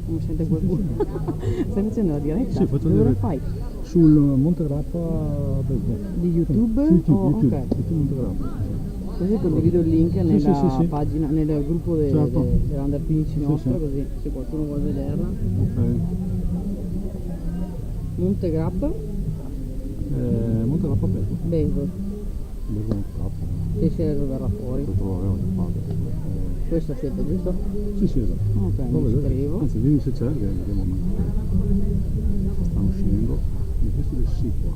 Non sente qualcuno? Stai facendo la diretta? Sì, faccio Dove la diretta. fai? Sul Monte Grappa Di YouTube? Su YouTube, Oh, YouTube, ok. YouTube Monte Grappa. Così condivido il link nella sì. pagina, nel gruppo Certo. dell'Under 15 nostro, sì. così se qualcuno vuole vederla. Ok. Monte Grappa, Monte Grappa Bevo. Bezos, Monte Grappa. che si verrà fuori. Poi troverò che fate. Questa siete, giusto? Sì, esatto. Ok, mi iscrivo. Anzi, dimmi se c'è, che vediamo un attimo. Stanno uscendo. Mi questo del sì qua.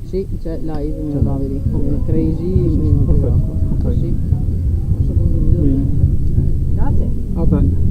Sì, c'è live, me lo C'è. davi lì. Ok. Crazy, Sì, Monte perfetto. Grappa. Ok. Sì. Posso condividere? Bene. Grazie. A te.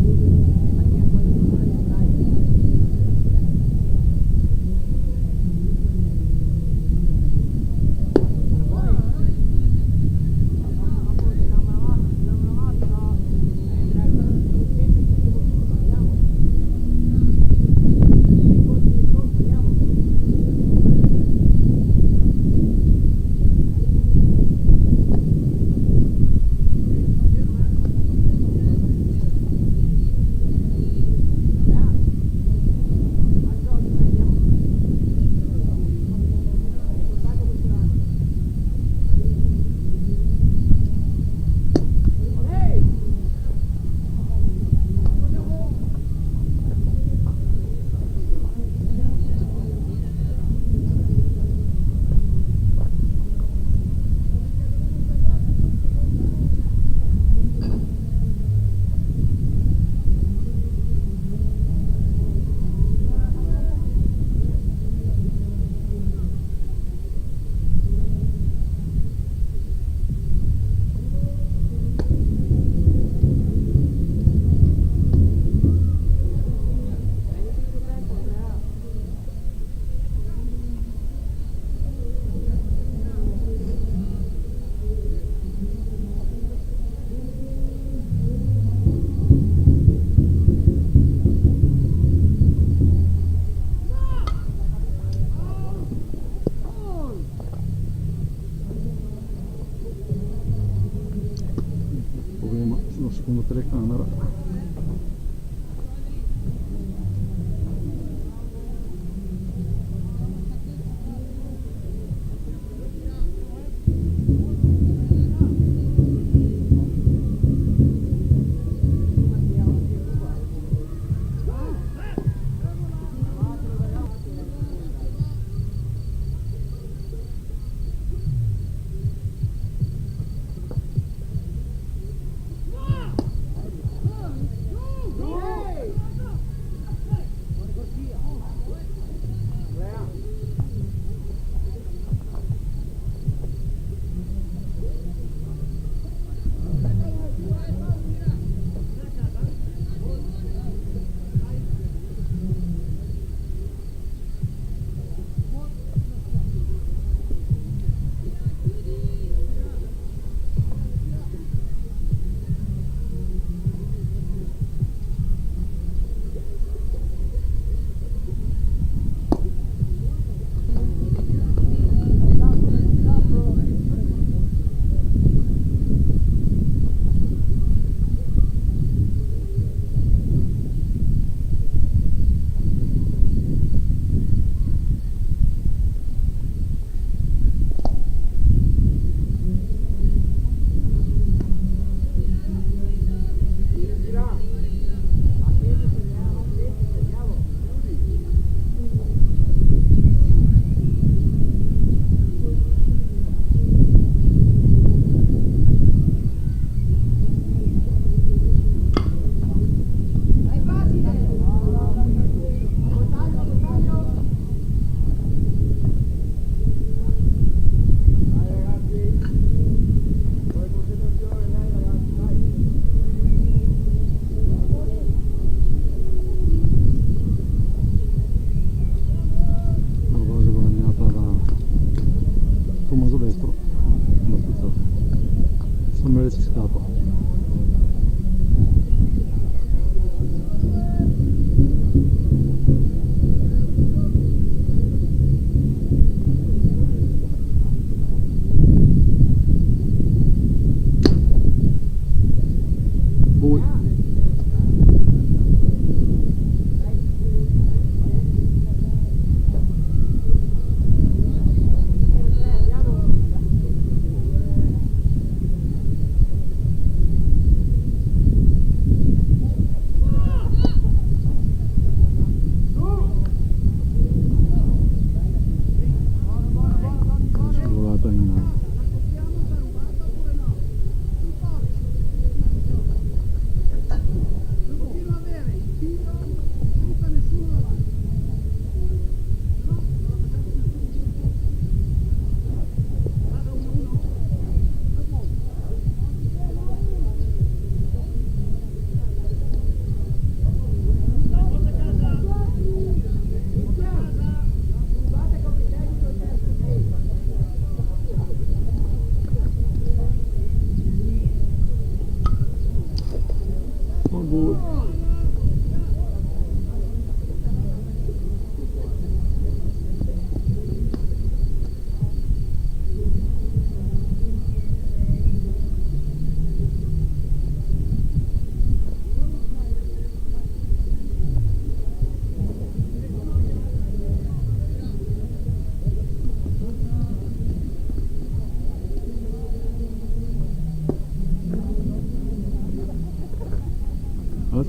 Problema sulla seconda telecamera.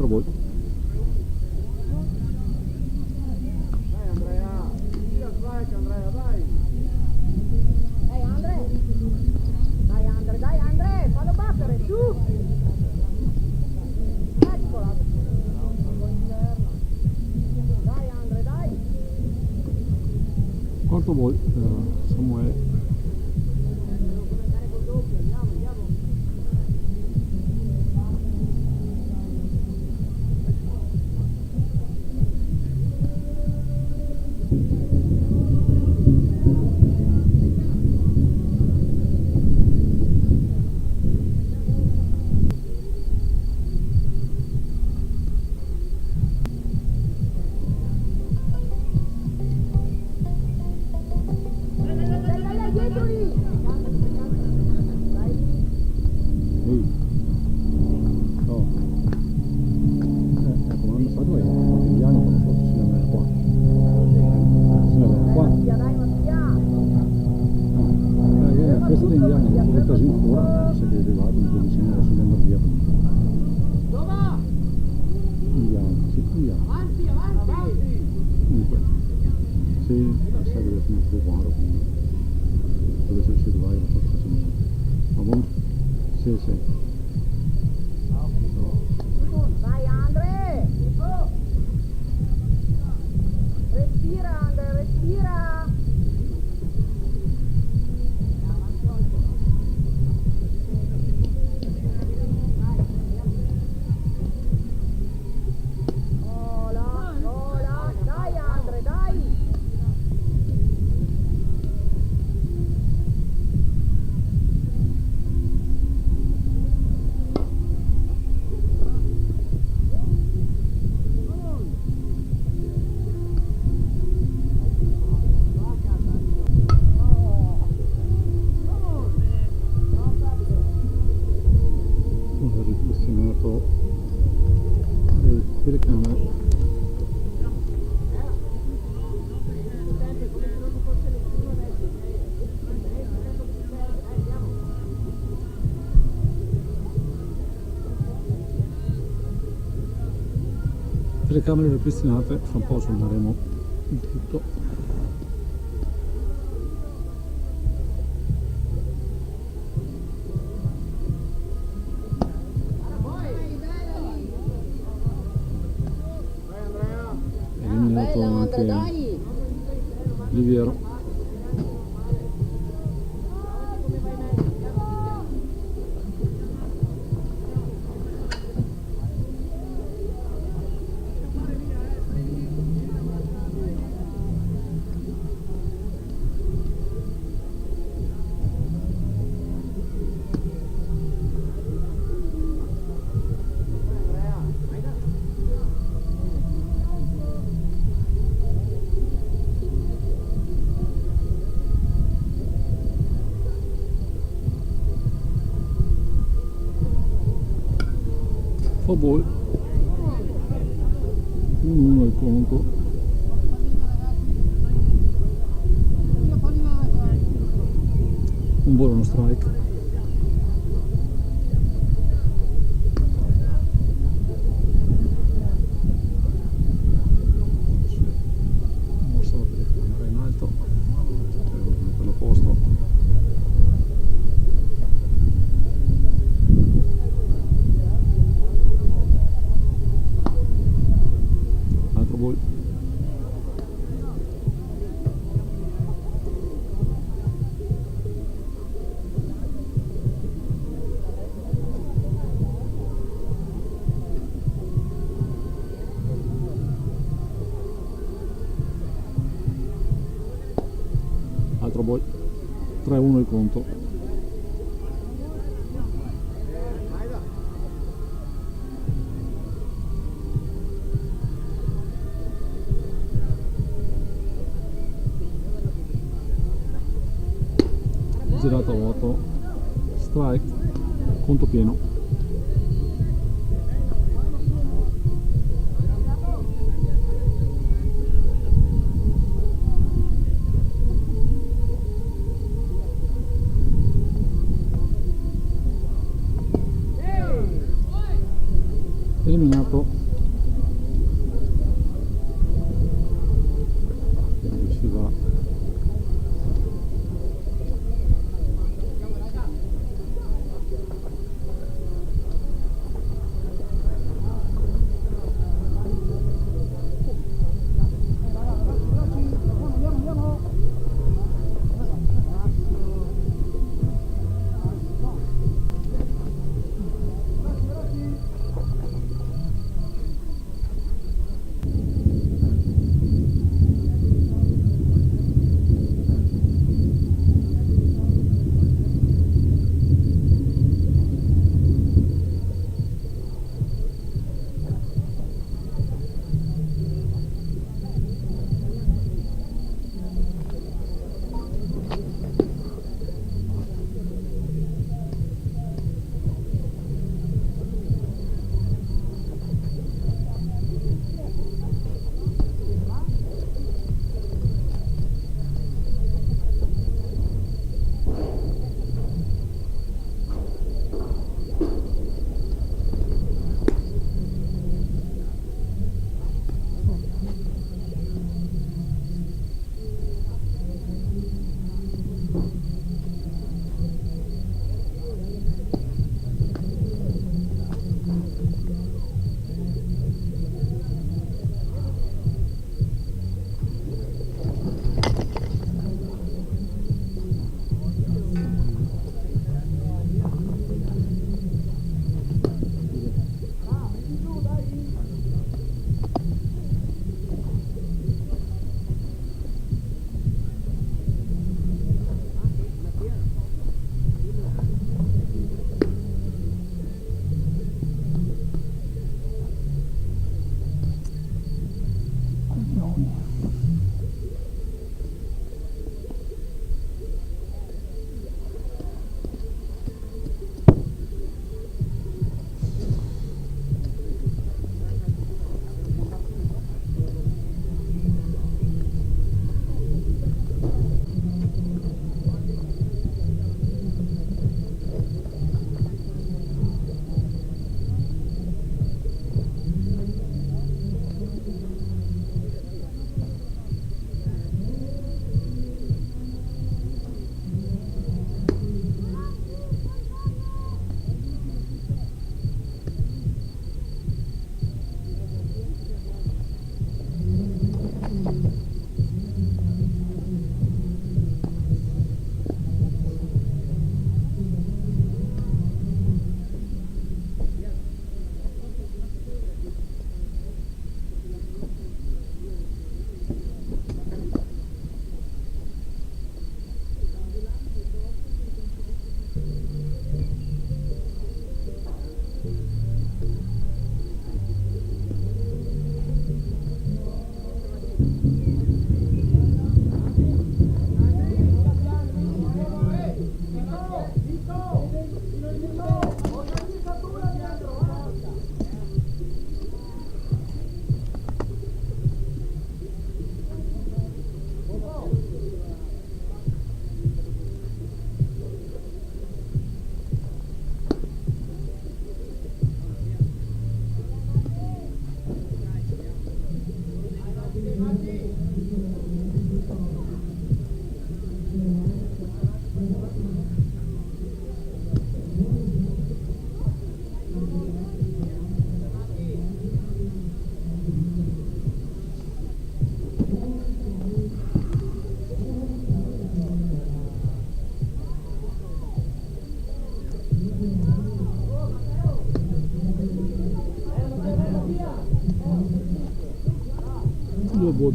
altro ball. Dai Andrea, tira strike Andrea, dai! Dai Andre! Dai Andre! Fallo battere, su! Eccola! Dai Andre, dai! Quarto ball per Samuele. Dai, dietro lì! Ehi. Oh. Come hanno fatto gli anni quando sono sulla mia qua. Sulla mia qua. Dai Mattia! Questo degli anni, ho preso in fuori, se che è arrivato, mi sono vicino adesso di andare via. Dove va? Andiamo, sì, andiamo. Avanti, avanti! Comunque, sì, sai che sono un po' quadro, quindi dove sei uscito vai, lo sto facendo. Ma buono? Sì, sì. Vai Andre! Respira Andre, respira! Vola, dai Andre, dai! Ho ripristinato le telecamere. Telecamere ripristinate, fra un po' suoneremo il tutto. Eliminato Bella Andre, anche dai! Liviero. Four ball. 1-1 il conto. Un ball, uno strike. Mossa la telecamera in alto. Per l'opposto. Altro ball. Altro ball. 3-1 il conto. Girata a vuoto, strike, conto pieno. Eliminato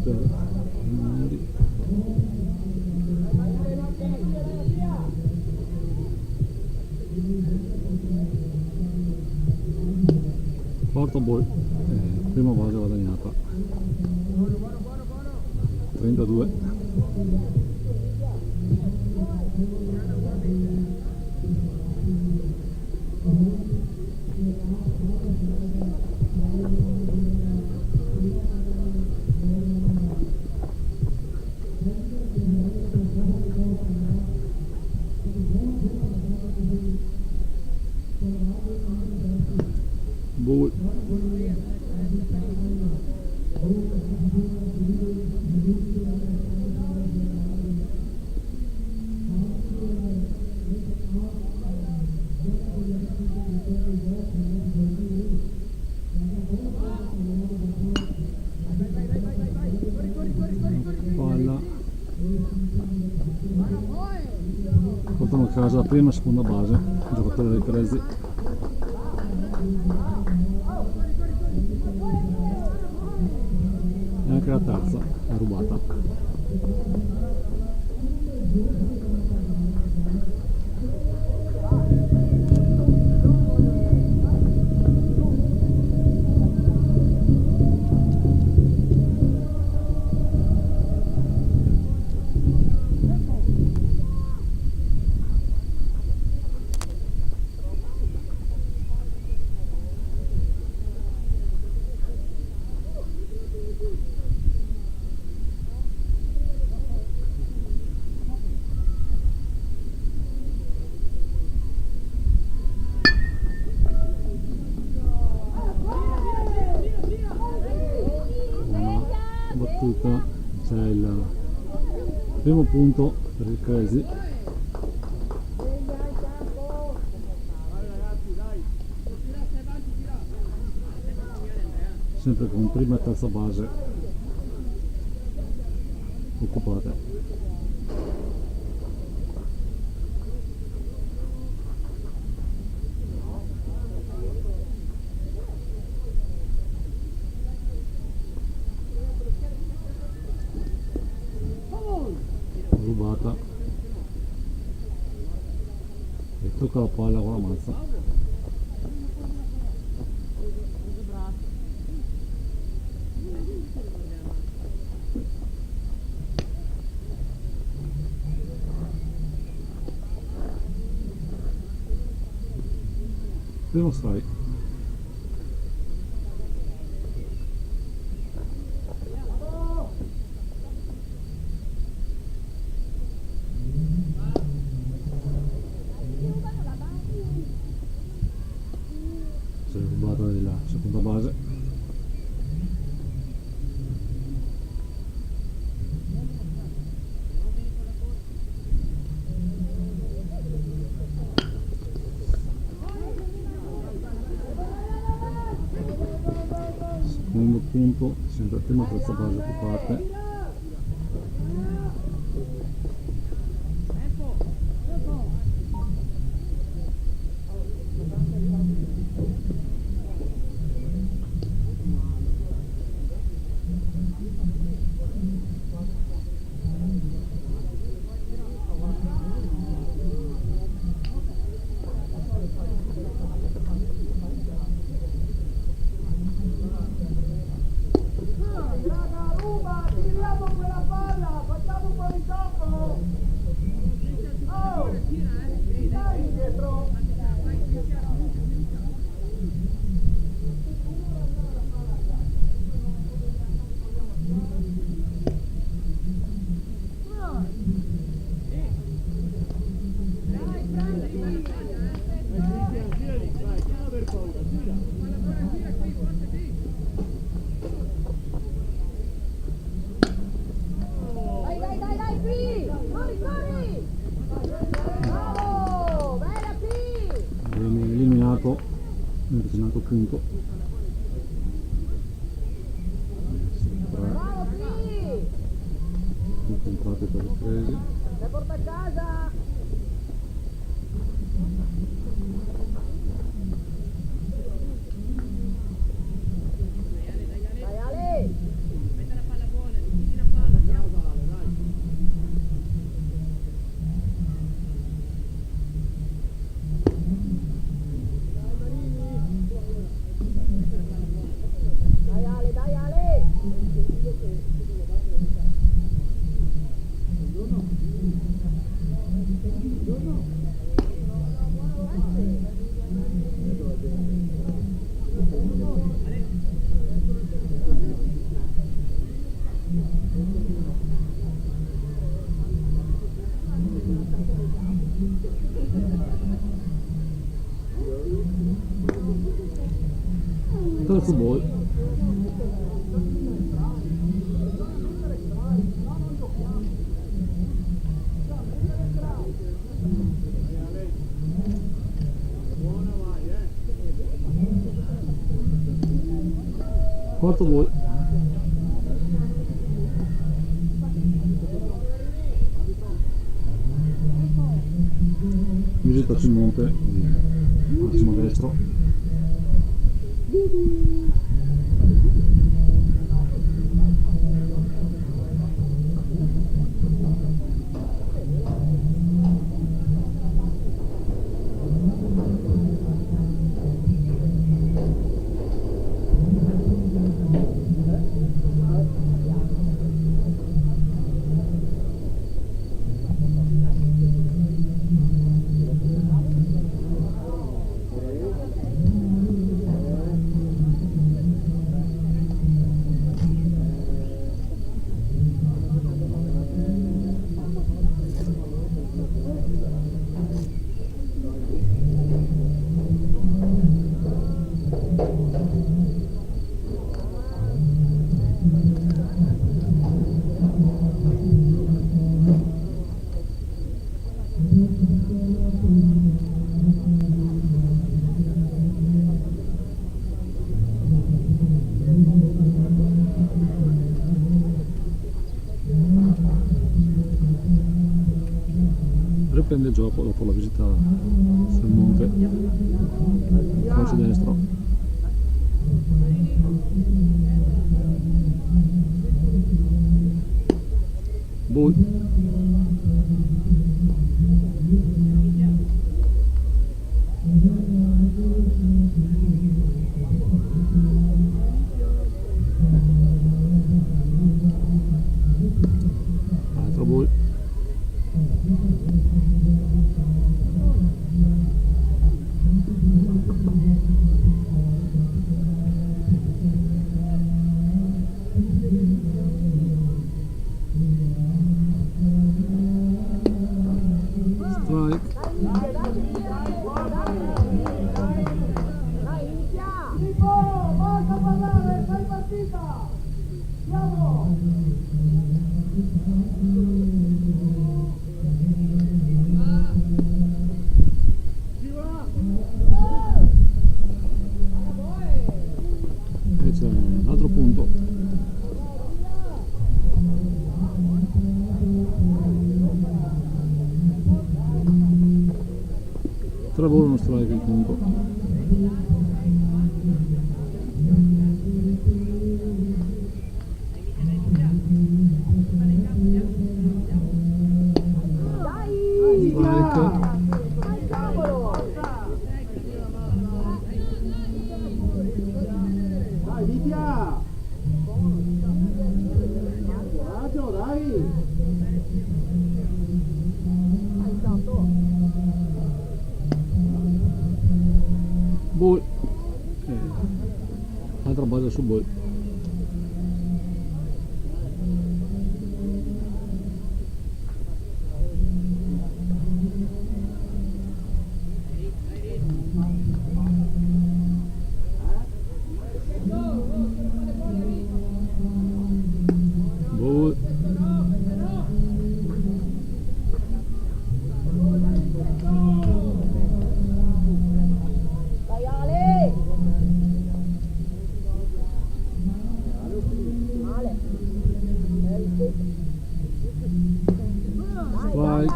per i numeri. Quarto ball, prima base guadagnata, 32. Ball. Palla. Portano a casa la prima e seconda base, giocatore del Crazy. E anche la terza è rubata. Buona battuta, c'è il primo punto per il Crazy. Dai ragazzi, dai. Sempre con prima e terza base occupate. Rubata e tocca la palla con la mazza. Primo strike. Si è rubata la seconda base. Secondo punto, sempre prima terza base occupate. Mentre c'è un altro punto. Bravo, sì! Punto entrate per il Crazy. Le porta a casa! Dai Ale! palla su Boy. Quarto Boy. Visita sul monte, massimo destro. Riprende il gioco dopo la visita sul monte, calcio destro. Boy. Altro Boy. Strike. Dai, inizia! Tipo, basta parlare, fai partita! Andiamo! Ci va! E c'è un altro punto. Tre volo uno strike il punto. Dai! Strike. Dai, cavolo! Dai, Vitia! Coraggio, dai! Boy. Altra base su Boy. Boy. Dai, Ale! Male! Strike.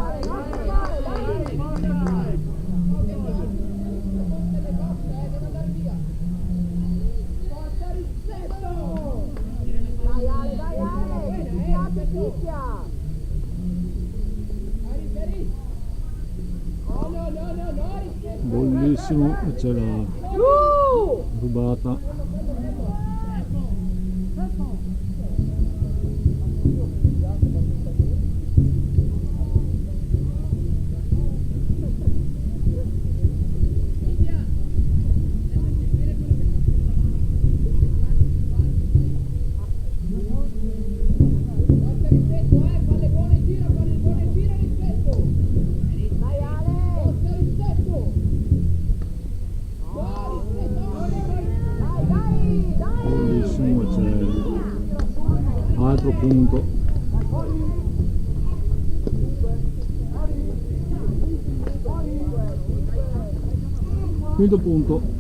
Dai, Ale, dai, Ale! Che picchia! Bellissimo, e c'è la rubata. Dai, Ale! Dai, dai! punto. Quinto punto.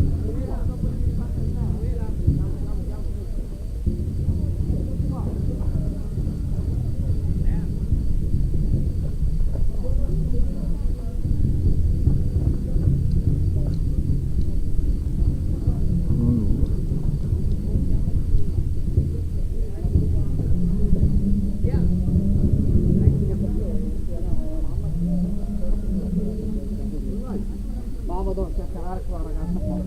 Ma vado a chiacchierare con la ragazza qua.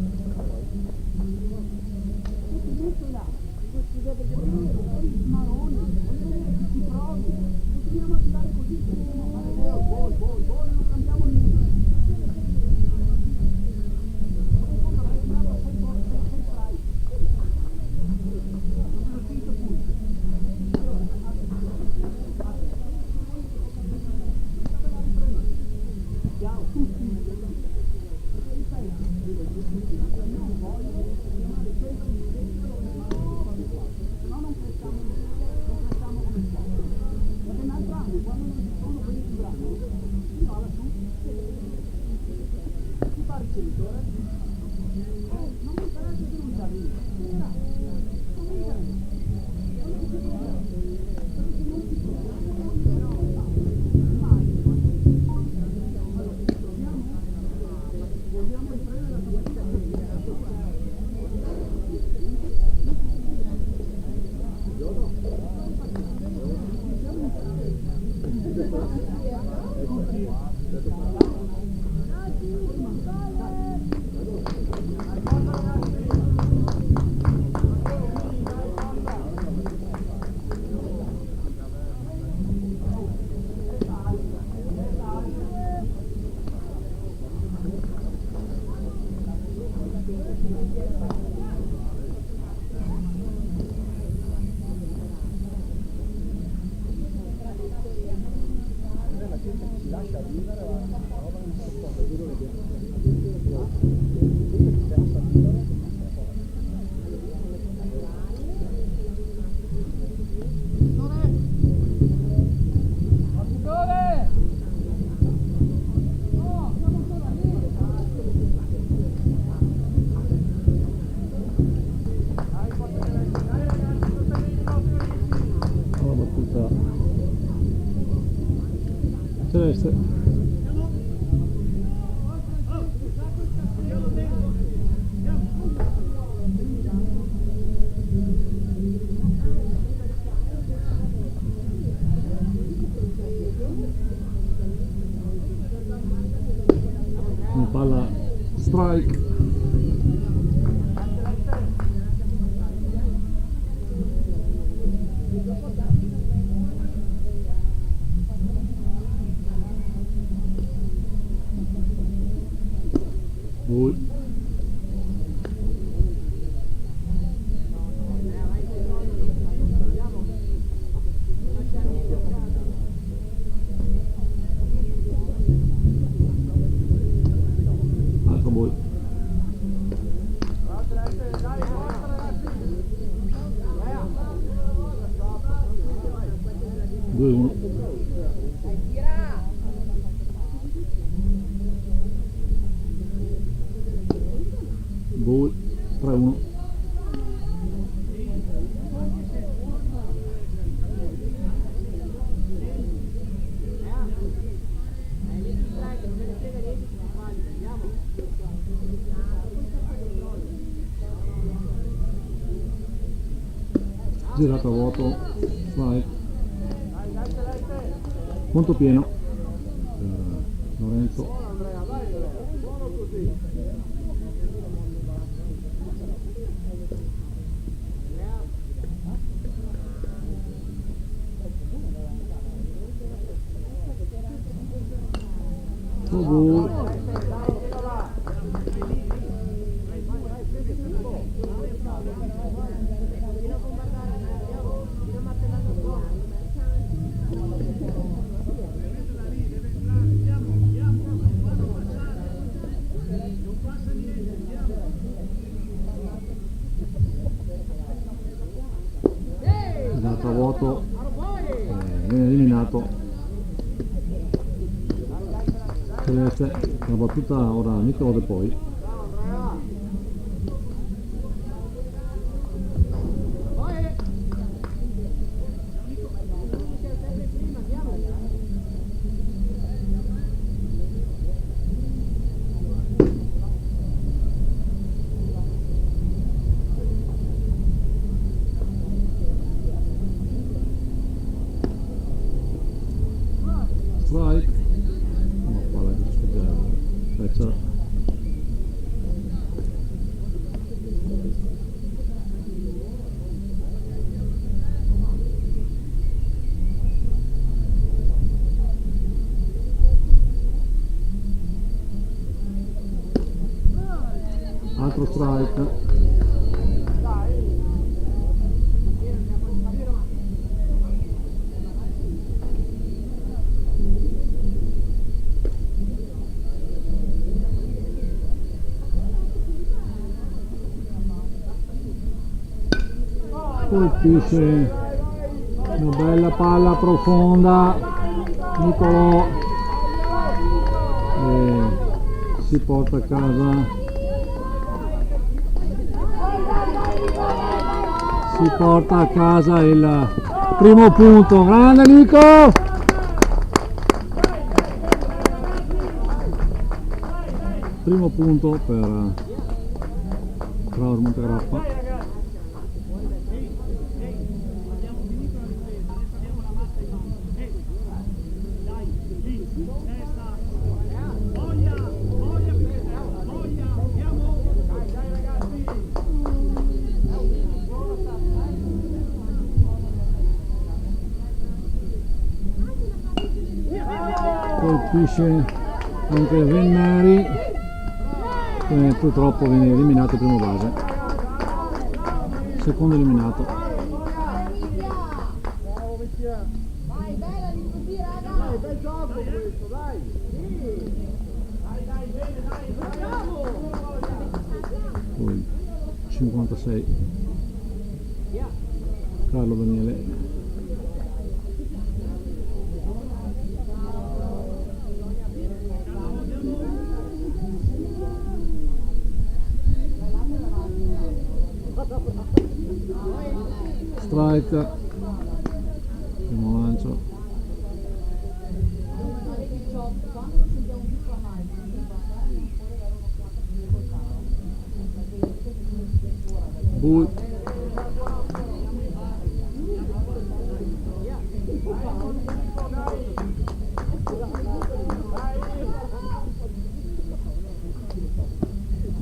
Celeste. Una palla strike. Ball. Altro ball. 2-1. Ball 3-1. Girata a vuoto, slide. Conto pieno. Lorenzo. Oh, girata a vuoto. Celeste, la battuta ora Nicole poi. Strike. No, quale freccia. Altro strike. Colpisce una bella palla profonda Nicolò e si porta a casa il primo punto. Grande Nico! Primo punto per Klaus Montegrappa. Colpisce anche Vennari che purtroppo viene eliminato il primo base, secondo eliminato. Bravo Mittia. Vai, bella di così, raga. Dai, bel gioco questo, dai. Dai, bene, dai, bravo. Poi 56 Carlo Daniele. Strike, primo lancio. Bull.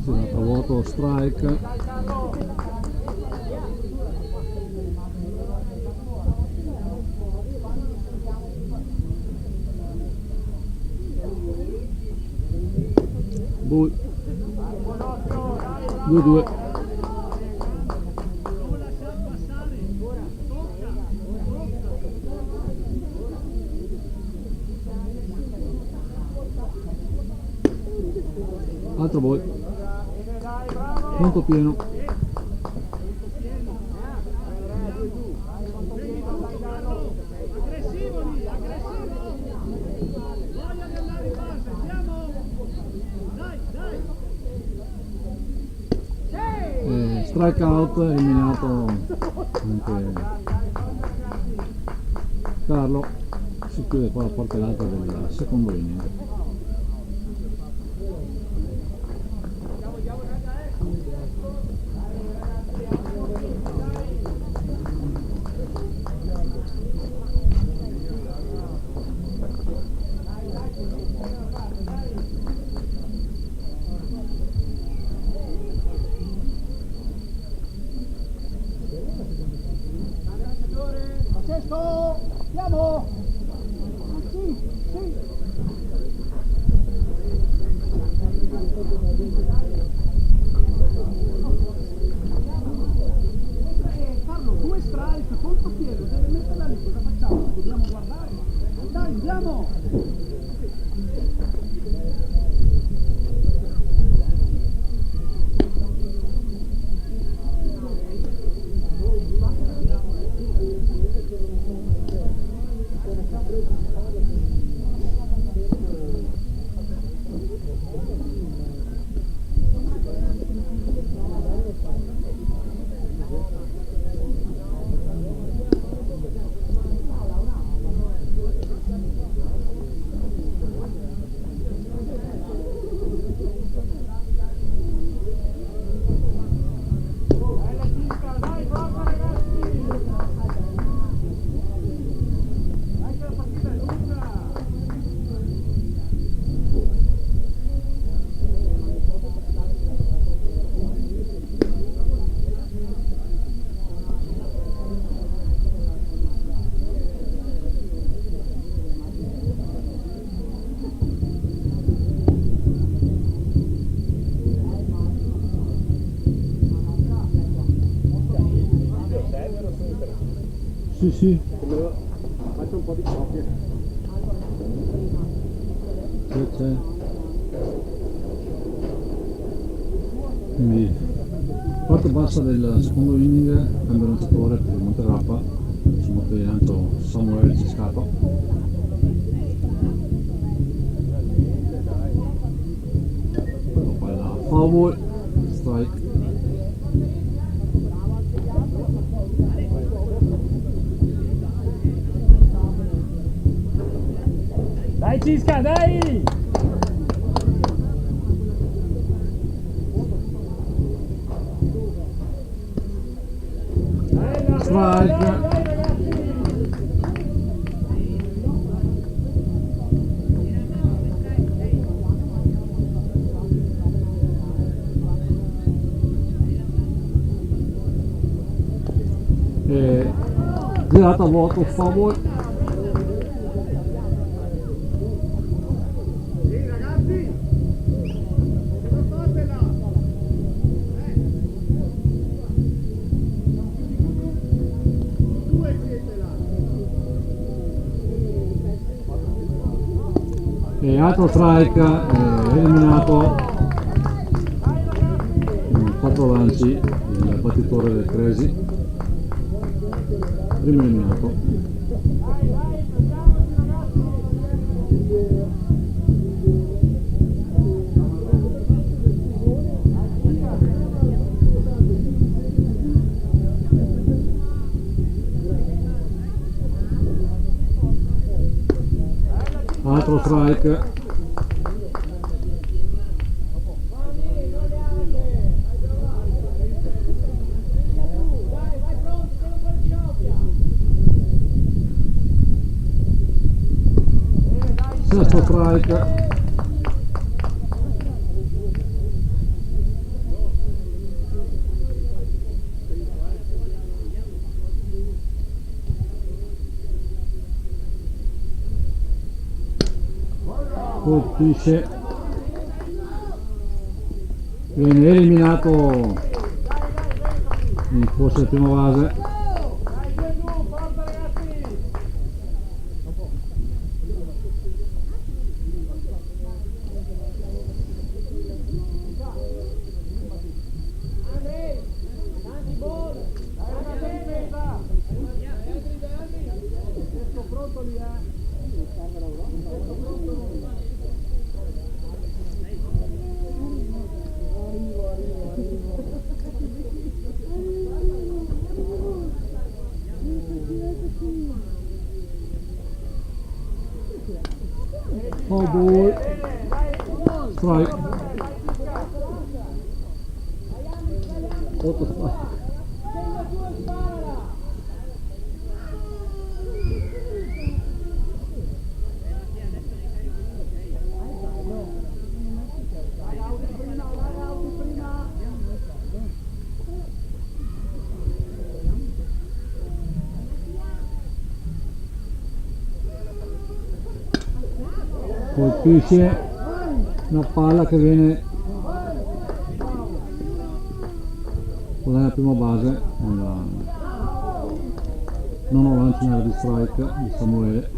Si è dato vuoto, strike. Bull 2-2. Altro ball, punto pieno. Strike out, eliminato anche Carlo. Si chiude qua la parte alta del secondo inning. Francesco, andiamo. Sì, sì. Sì, sì. Faccio un po' di copie. C'è. Quindi parte bassa del secondo inning, cambio lanciatore per il Monterappa, sono che lancio Samuel Ciscato. Poi palla foul ball, strike. Dai Cisca, dai! Strike. E girata a vuoto, foul ball. Sì ragazzi! Non fatela! Due siete là! E altro strike, eliminato in 4 lanci il battitore del Cresi, primo eliminato. Altro strike. Sesto strike. Colpisce, viene eliminato in forse il primo base. Foul ball, strike, 8 strike. Colpisce una palla che viene dalla prima base, non ho lancio in area di strike di Samuele.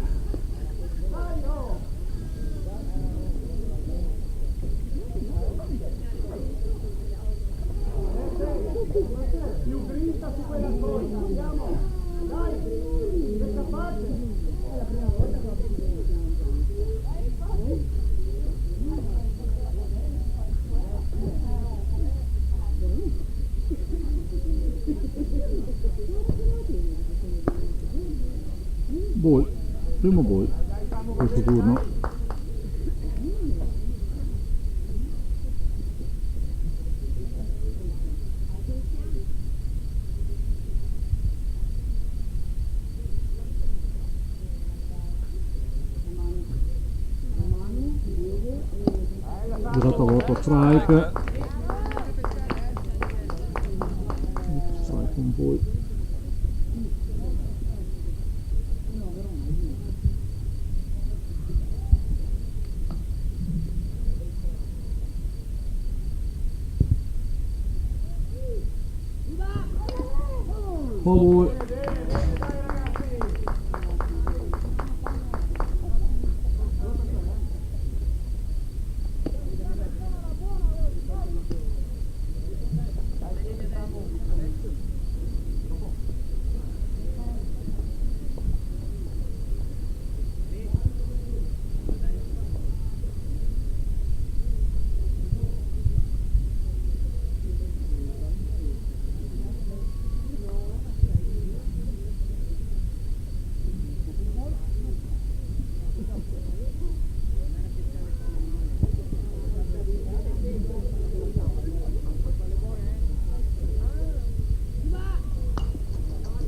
Più grinta su quella cosa, andiamo! Dai! Che capace! È la prima volta che ho visto. Ball, primo ball, questo turno. Girato a vuoto, strike. Strike un ball. Foul ball.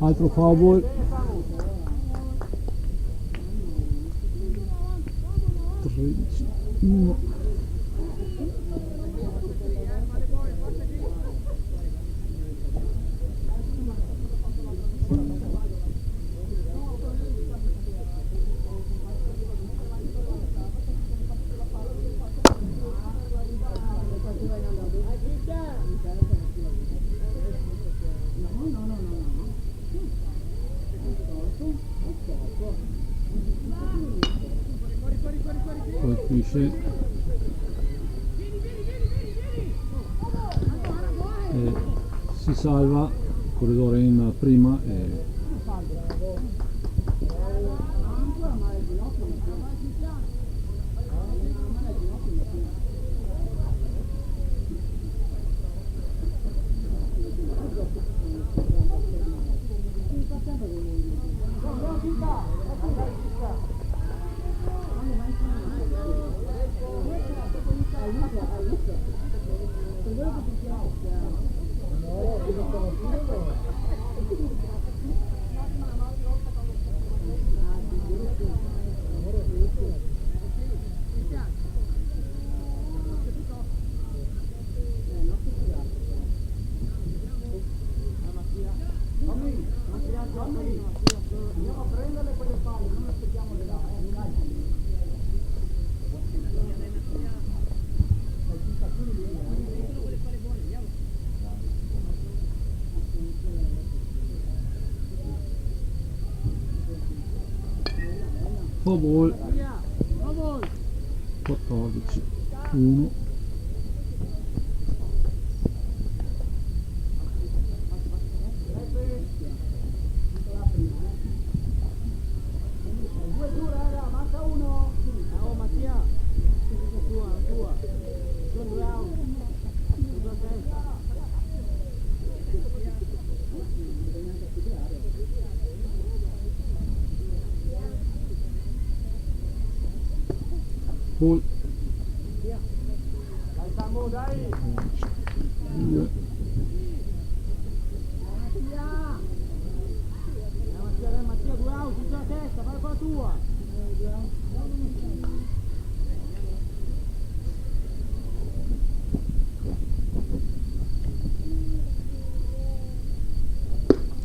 Altro foul. 13-1. Colpisce e si salva, corridore in prima e Andiamo a prenderle quelle palle, non aspettiamole là, dai. Foul. 14-1. Foul. Dai Sammo, dai! 2. Mattia, 2 out, giù la testa, vai con la tua!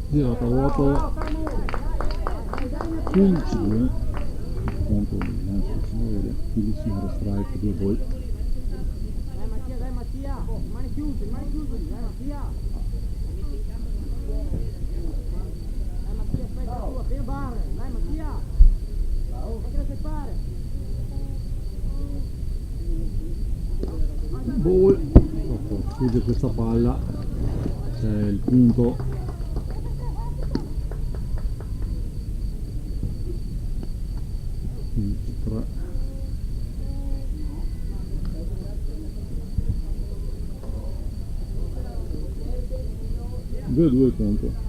Girata vuoto 15-2. Conto di si vede, bellissimo strike, 2 gol. Dai Mattia, mani chiuse, dai Mattia! Dai Mattia, aspetta la tua, per barre, dai Mattia! Che la sai fare? Ball. Chiude questa palla, c'è il punto. Due a due il conto.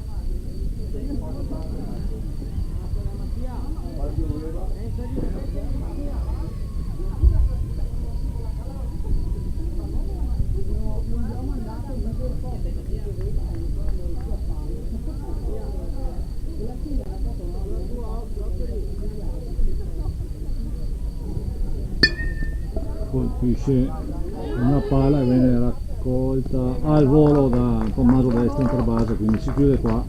Colpisce una palla e viene raccolta al volo da Tommaso Destra in base, quindi si chiude qua.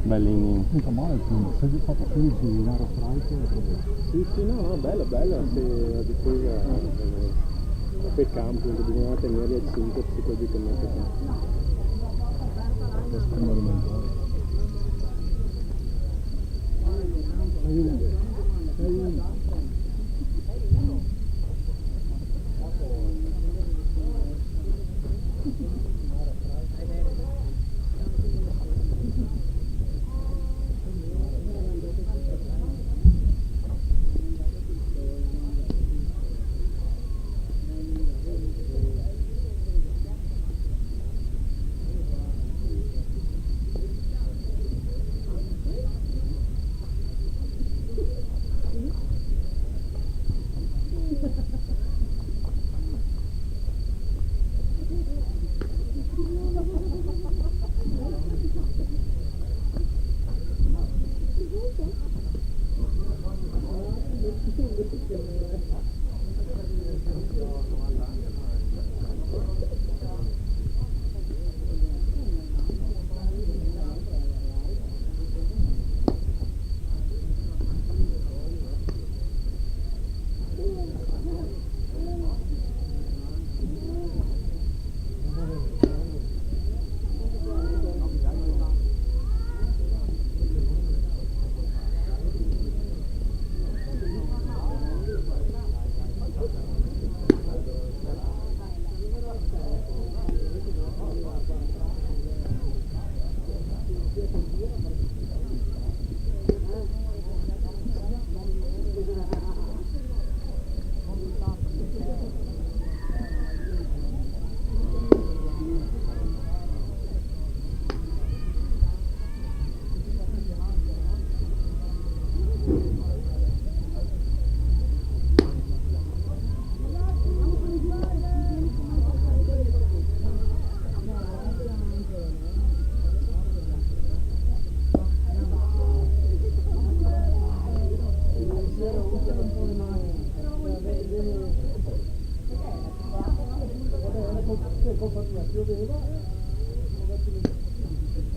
Bellini. Mica male il punto, se hai fatto 16 di gara strike. Sì, no, bella, se la difesa quel campo, bisogna tenere al 5 psicologicamente. colpa mia, pioveva,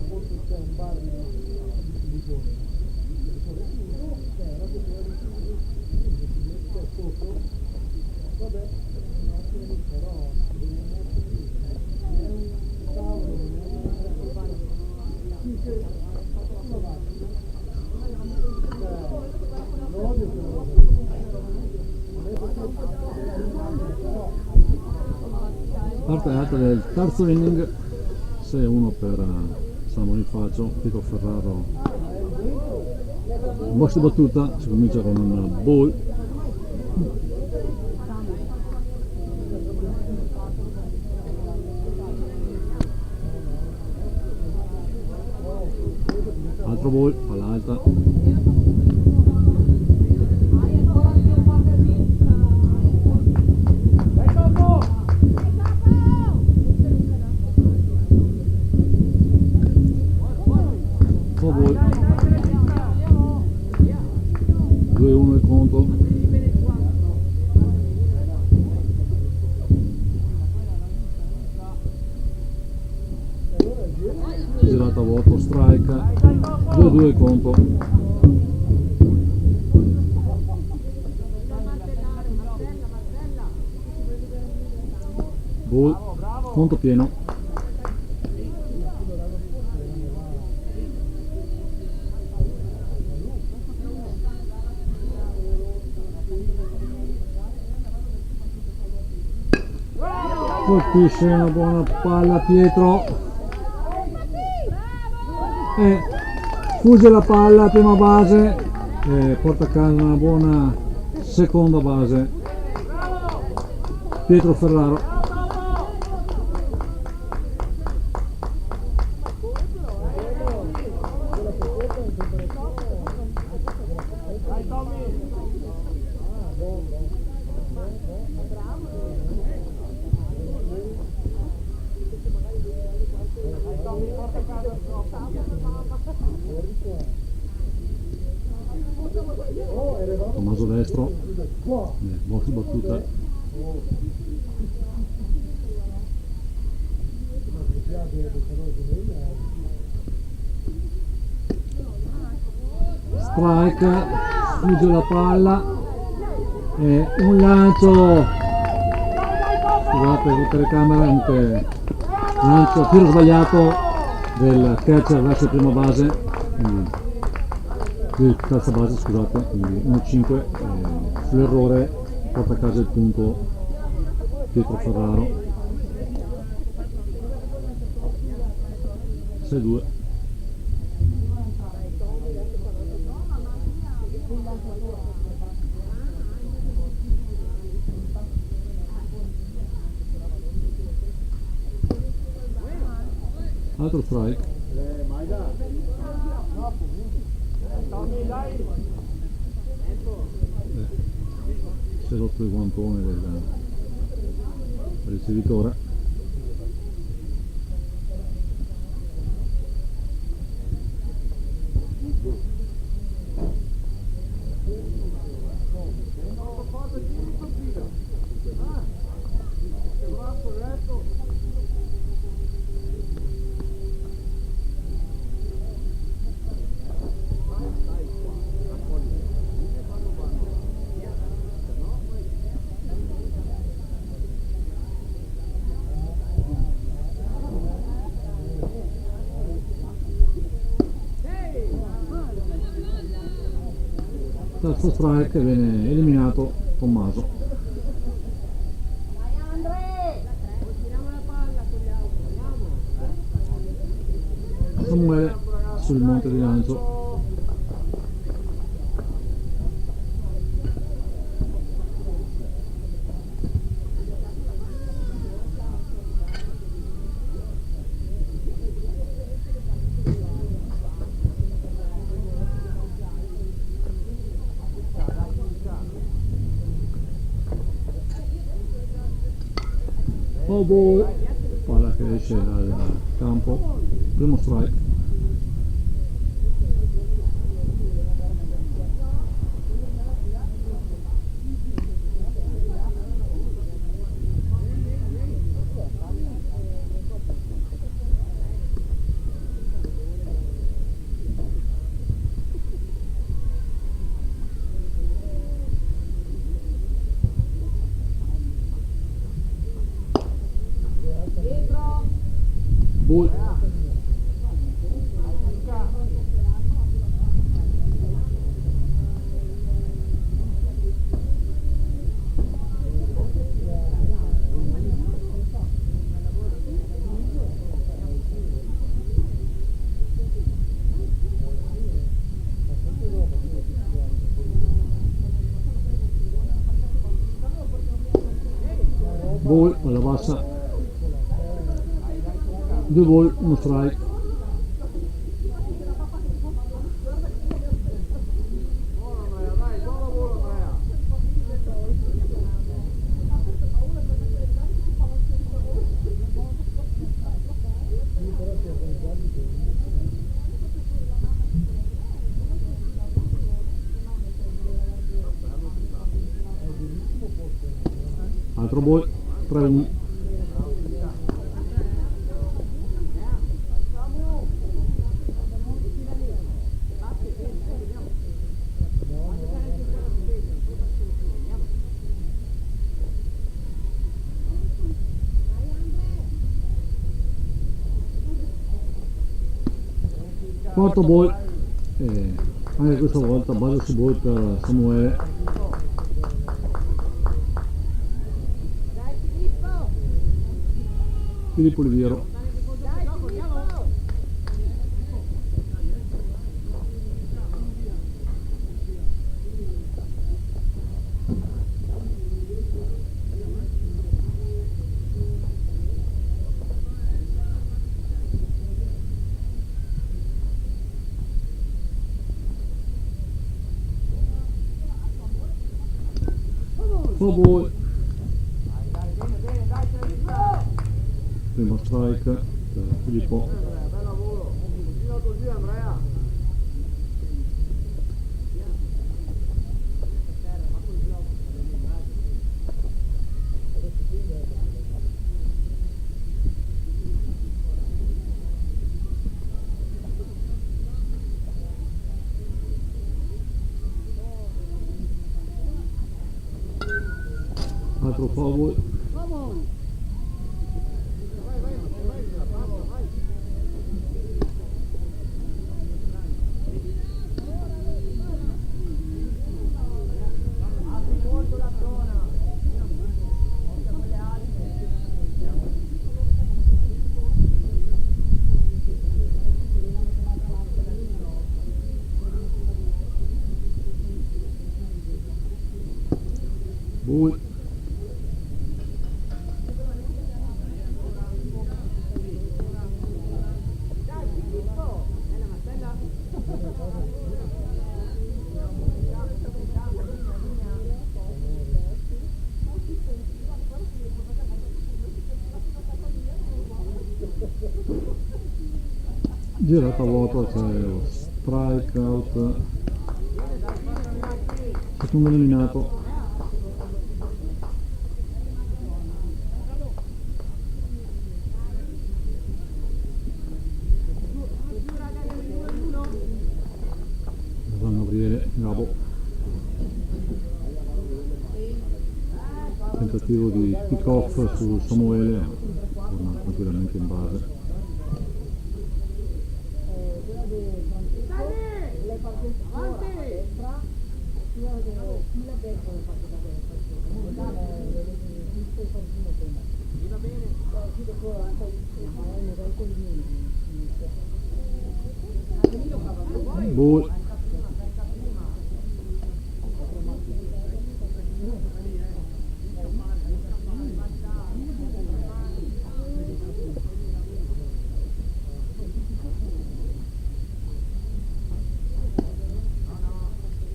forse c'è un bar di Ligone, era sotto, vabbè, però è un tavolo, Parte alta del terzo inning, 6-1 per San Bonifacio, Pico Ferraro. In box di battuta si comincia con un ball. Altro ball, palla alta. Ball. 2-1 il conto. Girata a vuoto, strike, 2-2 il conto. Ball, conto pieno. Colpisce una buona palla Pietro e fugge la palla a prima base e porta a casa una buona seconda base Pietro Ferraro. Tommaso destro, box battuta. Strike, fugge la palla e un lancio, scusate la telecamera, anche lancio, tiro sbagliato del catcher verso prima base, quindi terza base, scusate, quindi 1-5, sull'errore porta a casa il punto Pietro Ferraro. 6-2. Altro strike. Si è rotto il guantone del ricevitore. Terzo strike, viene eliminato Tommaso. Samuele sul monte di lancio. Ball, palla che esce dal campo, primo strike. Ball. Ball alla bassa, 2 ball, 1 strike. Altro ball, 3-1. Quarto ball, anche questa volta base su ball per Samuele. Dai Filippo! Filippo Oliviero. Dai Filippo! Four ball. Primo strike per Filippo. Bel lavoro, continua così Andrea. Altro four ball. Ball. Dai Filippo! Bella Marcella! Girata a vuoto, c'è lo strike out, secondo eliminato. San Gabriele Gabo, tentativo di pick off su Samuele, torna tranquillamente in base. Ball.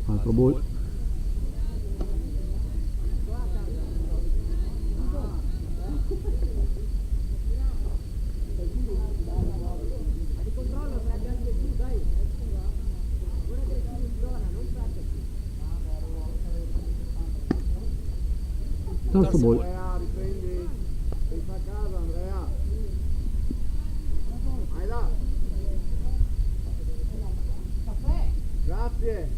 Altro ball. Terzo ball. Andrea, riprendi, pensa a casa Andrea. Vai là. Grazie.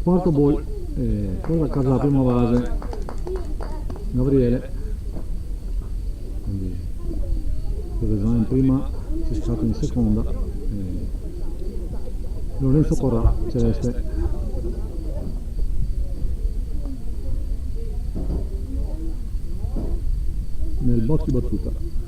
Quarto ball, porta a casa la prima base Gabriele, quindi Trevisan in prima, Sissato in seconda, Lorenzo Corrà, Celeste. Nel box battuta.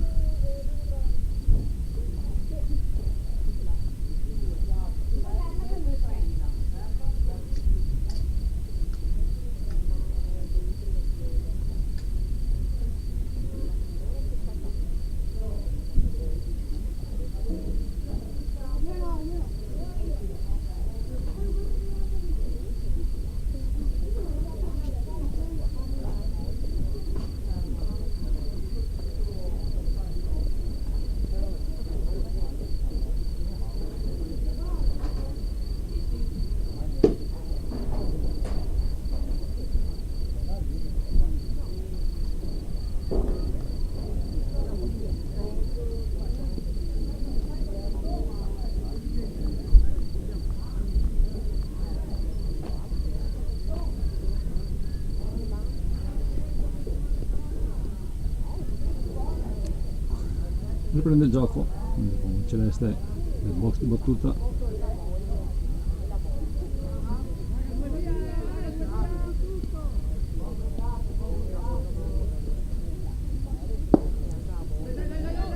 Riprende il gioco, quindi con Celeste nel box di battuta.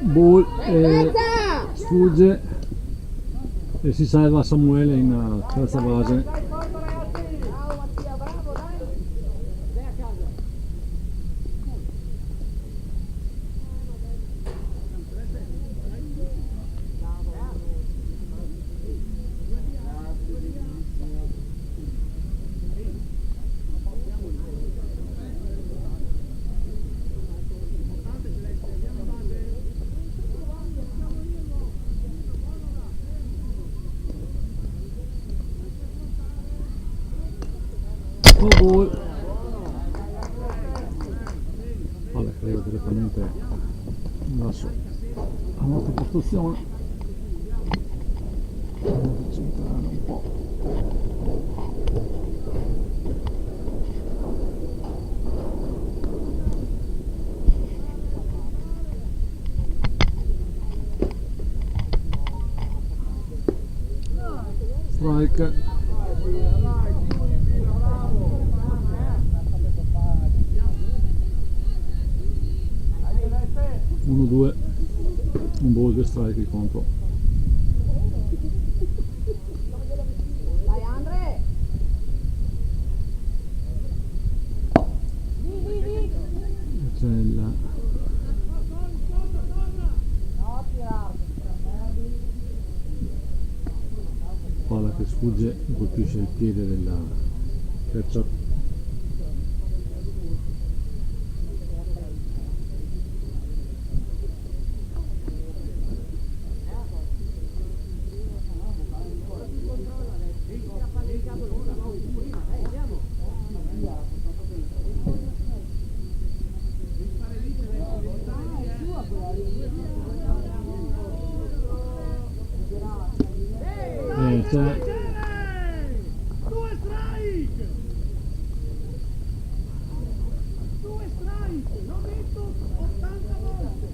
Ball sfugge e si salva Samuele in terza base. Ball. Vabbè, arriva direttamente verso la nostra postazione. Andiamo a centrare un po'. Strike. 1-2, un ball che strike di contro. Dai Andre! C'è il No, tirarti. palla che sfugge e colpisce il piede del catcher. C'è Due strike! Due strike! L'ho detto 80 volte!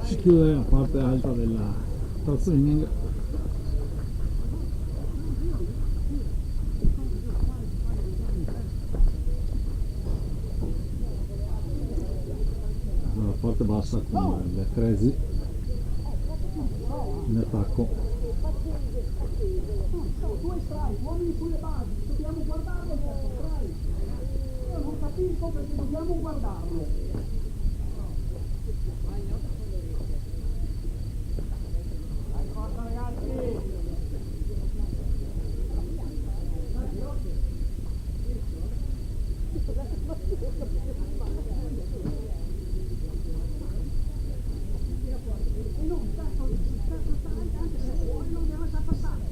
si chiude la parte alta della terzo inning. La parte bassa con le Crazy in attacco. Due strike, uomini sulle basi, dobbiamo guardarlo il terzo strike. Io non capisco perché dobbiamo guardarlo. Dai, forza ragazzi! E non sta anche se fuori non deve lasciar passare.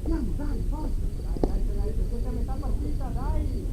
Andiamo, dai, forza! Dai, siete a metà partita, dai!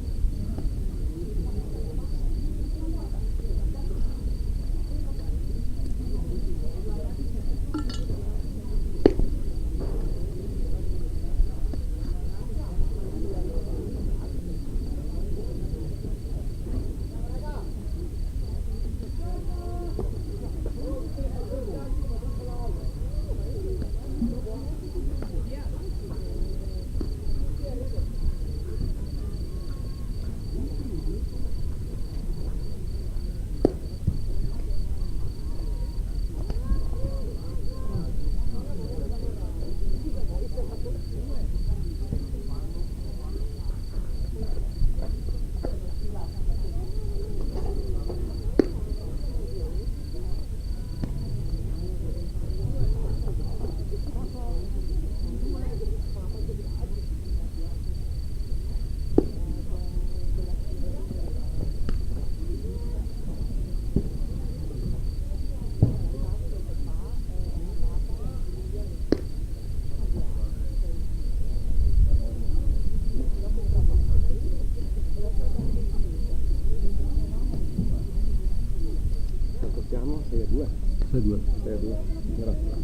6-2. 6-2. Grazie.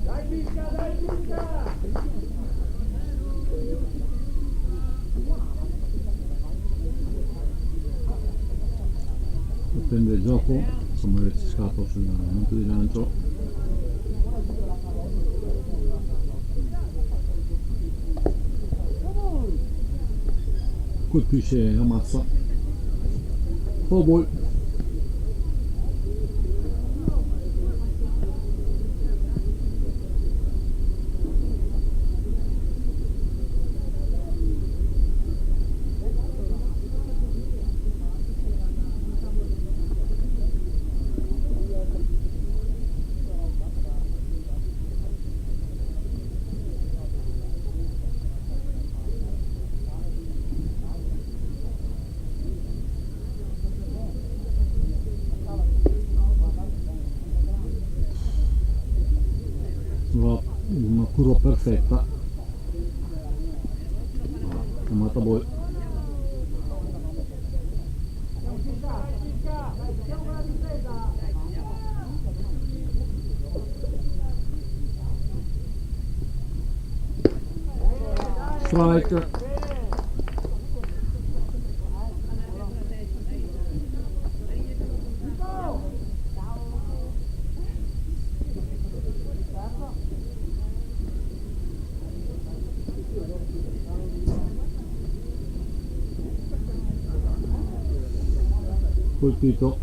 Dai Pisca, dai Pisca! Prende il gioco, Samuele Ciscato sul momento di lancio. Colpisce la mazza. Oh boy. Una curva perfetta, chiamata boy. Strike. Colpito,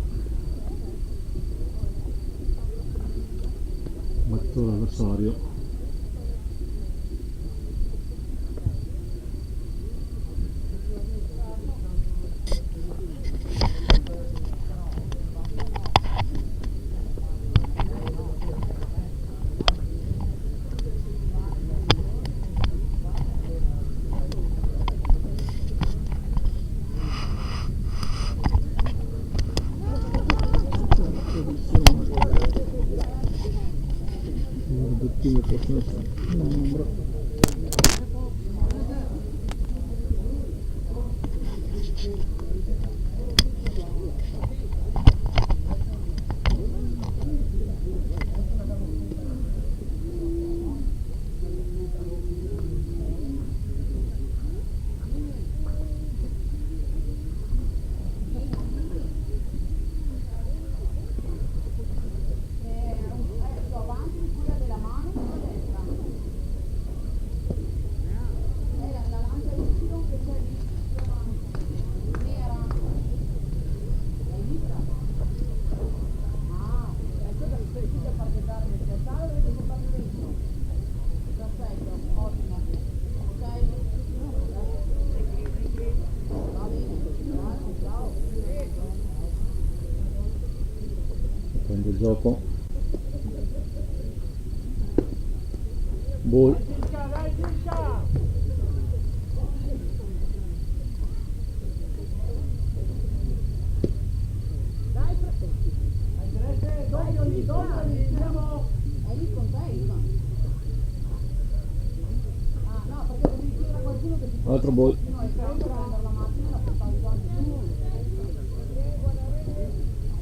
battuto l'avversario. Prende il gioco. Ball. Dai Pisca! Dai Grete, doppio lì, andiamo! È lì con te, Ivan. Ah, no, perché devi dire a qualcuno che ti può... Altro ball. No, è per prendere la macchina e la portare quanto tu.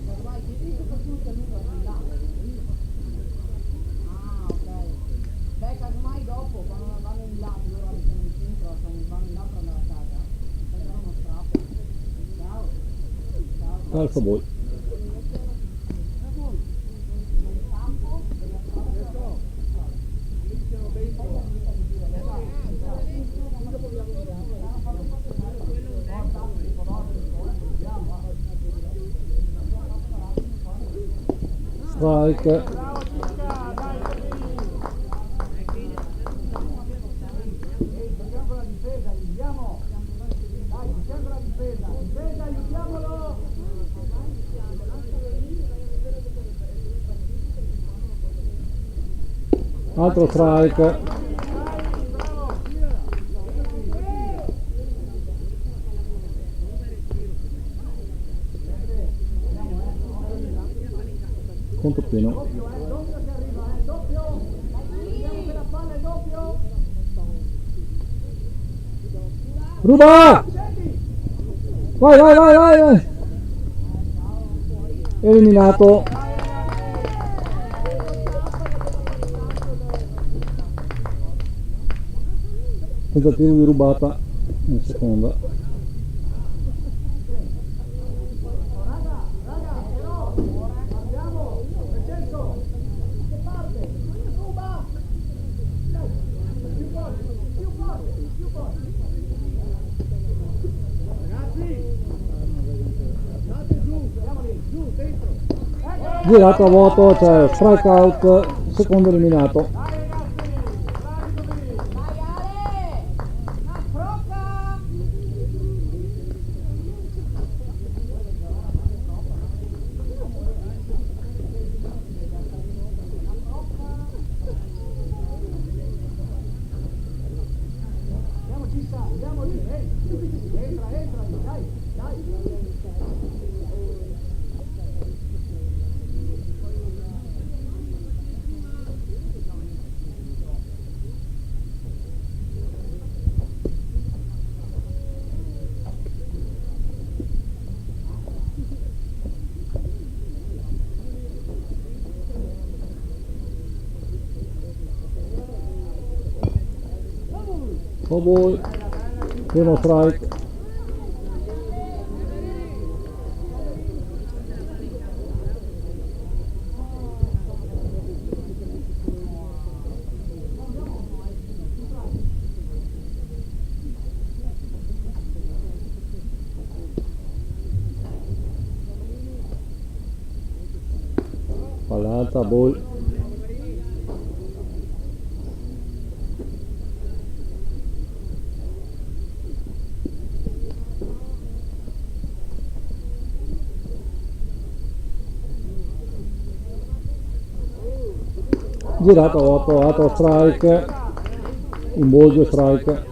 Ormai ti dico qualcuno che arriva di là. Ah, ok. Beh, casomai dopo, quando vanno in là, loro abitano in centro, vanno in là a prendere la casa. Prendono uno strappo. Ciao. Ciao. Alfa ball. Strike. Bravo Pisca, dai così! Giochiamo la difesa, aiutiamo! Dai, giochiamo la difesa! Difesa, aiutiamolo! Altro strike. Conto pieno. Doppio che arriva, doppio! Vediamo che la palla è doppio! Ruba! Scendi! Vai, vai, vai, vai, vai. Eliminato. Tentativo di rubata in seconda. Andiamo, Vincenzo, che parte, ruba, dai, più forte, più forte, più forte. Ragazzi, andate giù, andiamo lì, giù, dentro. Girato a vuoto, cioè strike out, secondo eliminato. Dai ragazzi, bravi così. Vai Ale! Una crocca! Andiamo Cissa, andiamo lì, entra, entra, dai, dai. Oh boy, primo strike. Palla alta, ball. Girato 8, altro strike, un ball, 2 strike.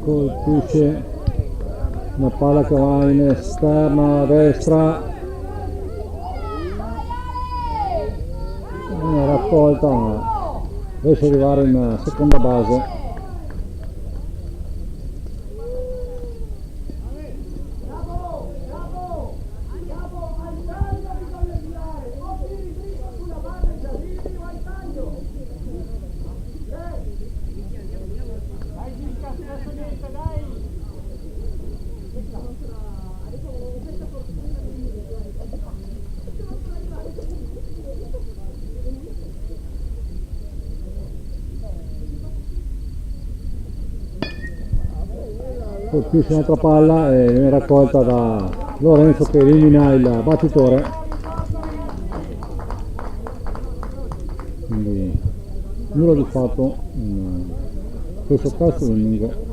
Colpisce una palla che va in esterna a destra. Una raccolta, ma riesce ad arrivare in seconda base. Bravo, bravo, bravo, al taglio bisogna tirare, o tiri dritto sulla base e ci arrivi o al taglio. Dai Gisca, stesso niente, dai. Colpisce un'altra palla e viene raccolta da Lorenzo che elimina il battitore. Quindi nulla di fatto in questo terzo inning.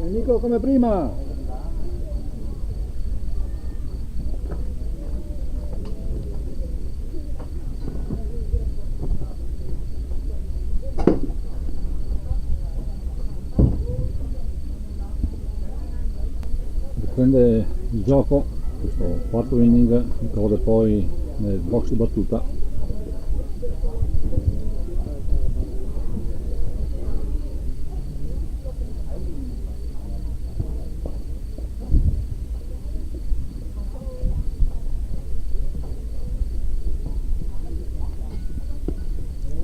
Nico come prima. Prende il gioco, questo quarto inning, ricorda poi nel box di battuta.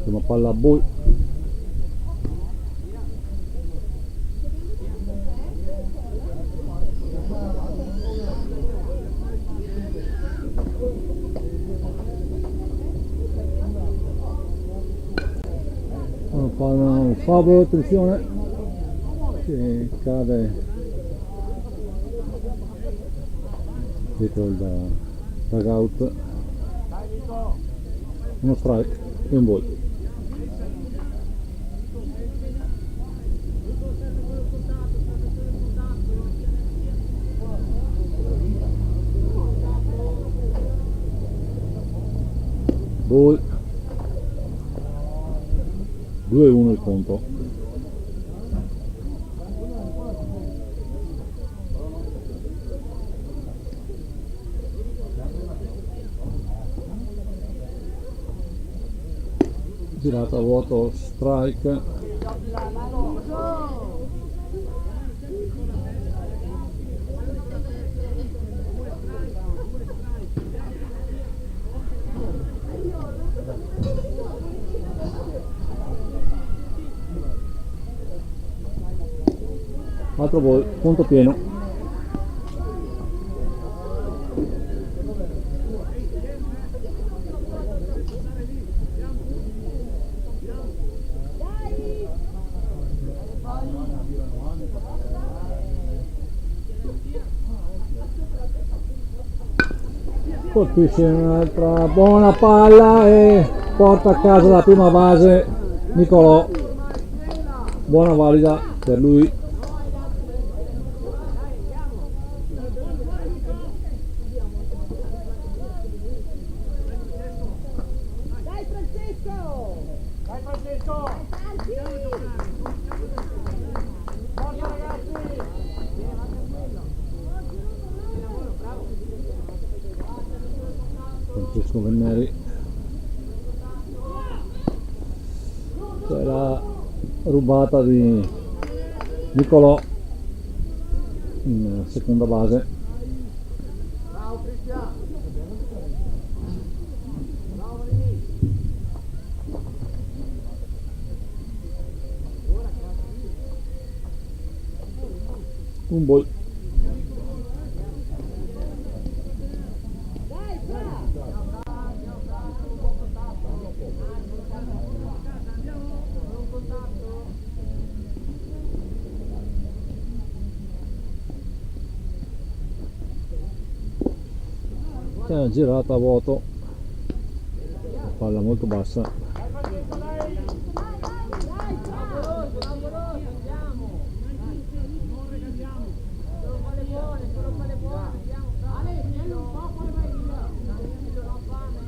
Prima palla a ball. Un favore, attenzione, che cade dietro il dugout, uno strike e un ball. Ball. 2-1 il conto. Girata a vuoto, strike. Altro ball, conto pieno. Colpisce un'altra buona palla e porta a casa la prima base Nicolò. Buona valida per lui. Dai Francesco! Dai Francesco! Forza ragazzi! Francesco Venneri. C'è la rubata di Nicolò in seconda base. Bravo Cristian! Bravo Nini! Un ball. Dai Fra! C'è una girata a vuoto, palla molto bassa. Dai Francesco dai! Dai Fra! Lamoroso, andiamo! Non regaliamo! Solo palle buone, andiamo Fra! Ale, vieni un po', poi vai via! Tranquillo, non fame!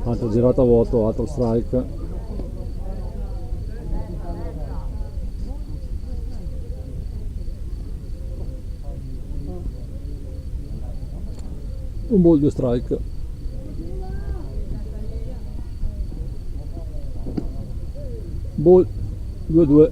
Altra girata a vuoto, altro strike. Un ball, 2 strike. Ball 2-2.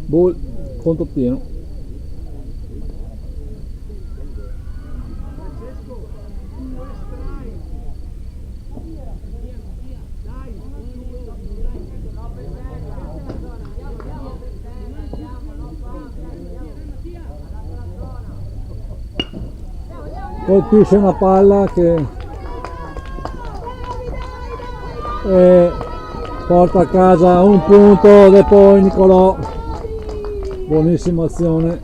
Ball, conto pieno. colpisce una palla che porta a casa un punto e poi Nicolò, buonissima azione.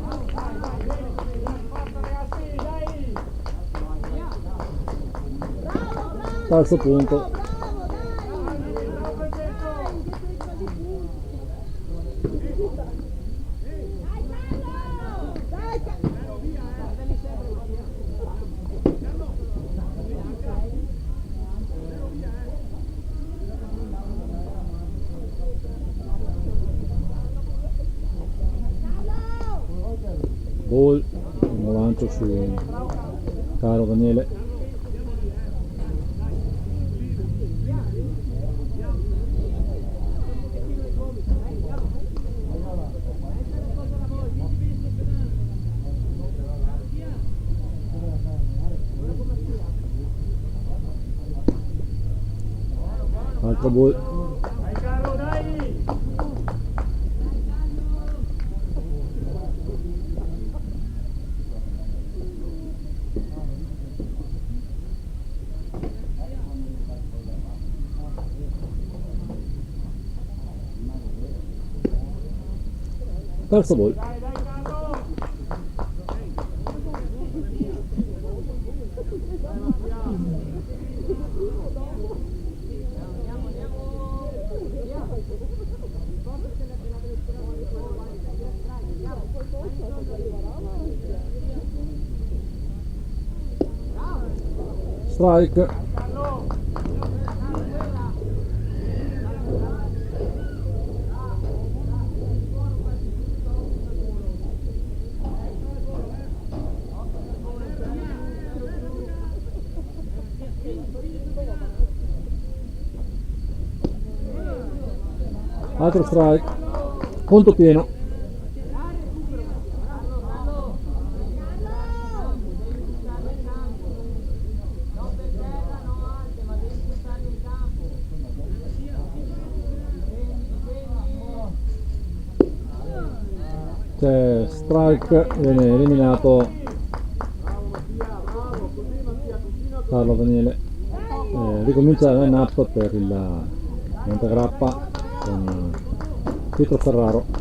Terzo punto. Gol, un lancio su caro Daniele. Altro gol. Dai Carlo, dai! Terzo gol. Dai Carlo! Strike. Altro strike. Conto pieno. C'è strike, viene eliminato Carlo Daniele. Ricomincia il line up per il Montegrappa con Pietro Ferraro.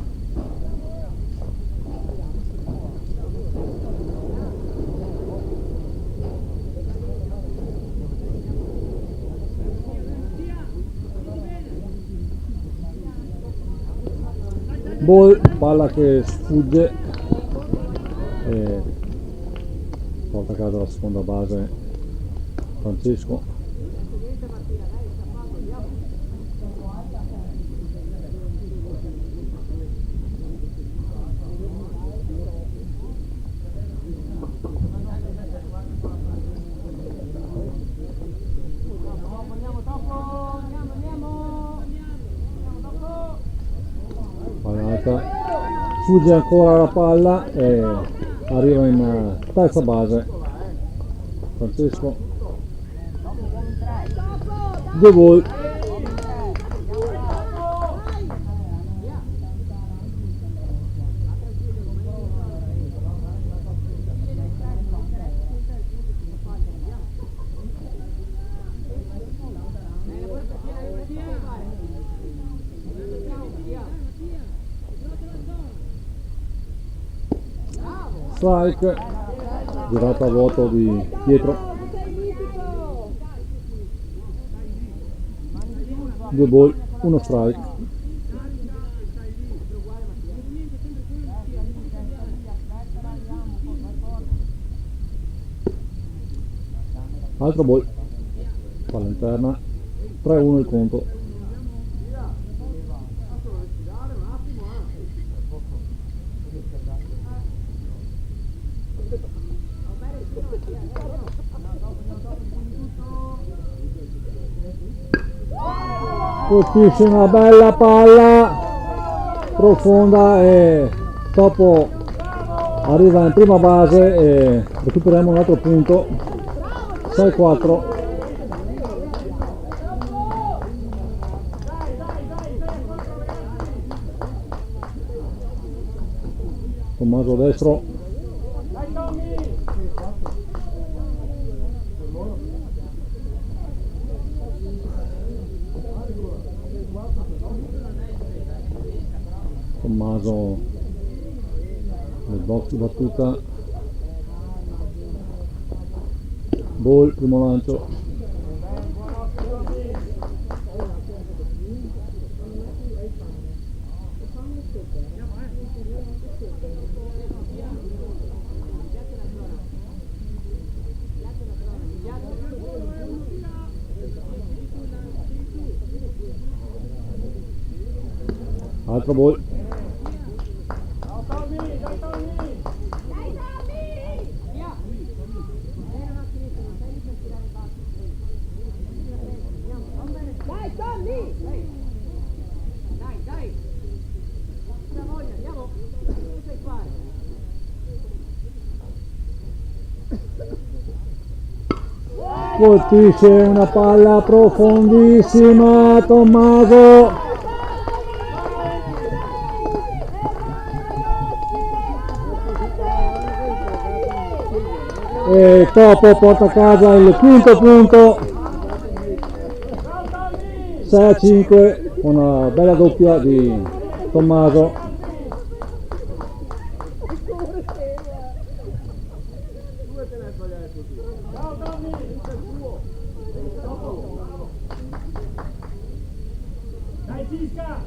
Ball, palla che sfugge e porta a casa la seconda base Francesco. Sfugge ancora la palla e arriva in terza base Francesco. 2 gol. Strike, girata a vuoto di Pietro. 2 ball, 1 strike. Altro ball, palla interna, 3-1 il conto. Colpisce una bella palla profonda e dopo arriva in prima base e recuperiamo un altro punto. 6-4. Tommaso destro. Tommaso nel box di battuta, ball, primo lancio, altro ball. Dai Tommy! Dai! Una voglia, andiamo! Che sai fare? Colpisce una palla profondissima Tommaso. E Topo porta a casa il quinto punto, 6-5, una bella doppia di Tommaso. Dai Cisca!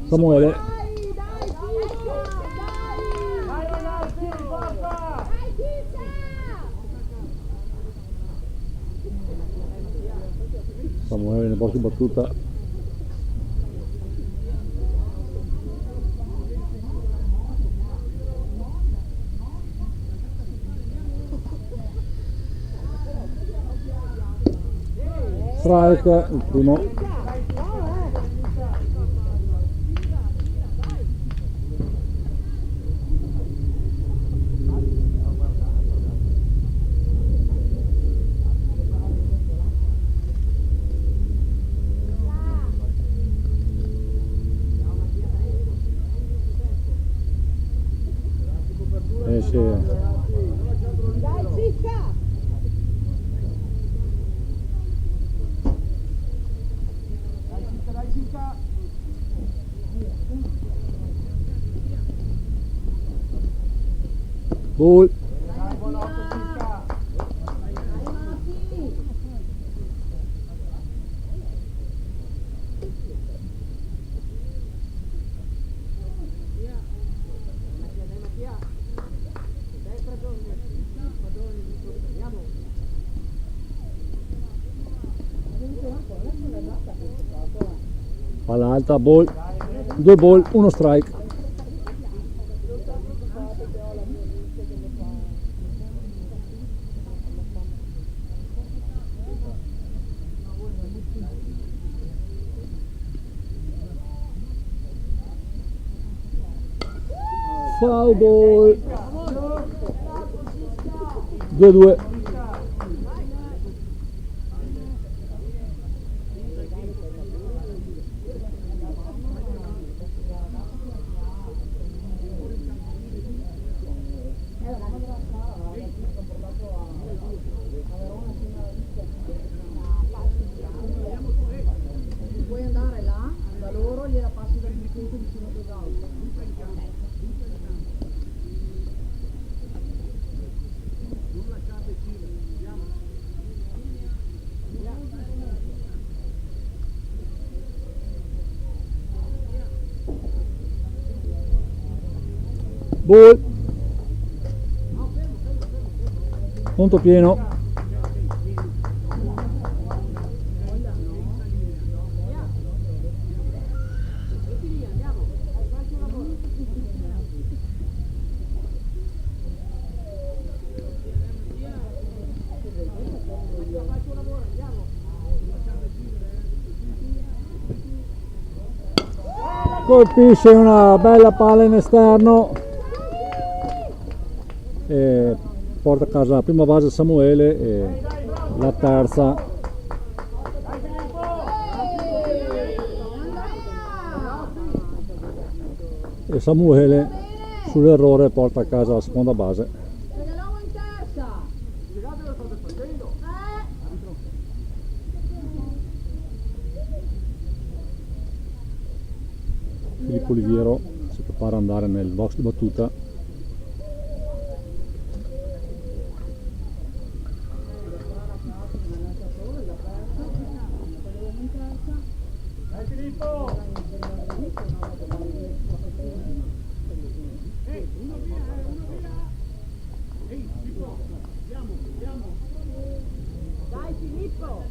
Samuele, Dai ragazzi, forza! Samuele nel box di battuta, strike, il primo. Esce Dai Cicca! Dai Cicca! ball, Dai, buonanotte Cicca! palla alta, ball, 2 ball, 1 strike. Foul ball, 2-2. Puoi andare là, da loro, gliela passi dal punto vicino a Dogauto. Ball, punto pieno. Colpisce una bella palla in esterno e porta a casa la prima base Samuele e la terza e Samuele sull'errore porta a casa la seconda base. Regalavo in terza! Poliviero si prepara ad andare nel box di battuta. Dai Filippo! Uno via! Ehi, Filippo! Andiamo! Dai Filippo!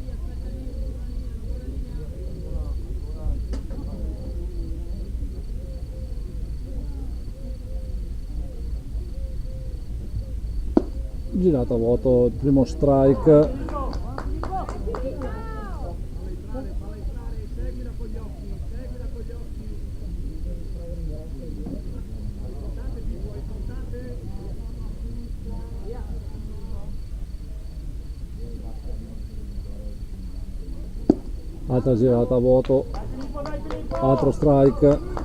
Girata a vuoto, il primo strike. Seguila con gli occhi! Contate Filippo, contate! Altra girata a vuoto, Dai Filippo! altro strike.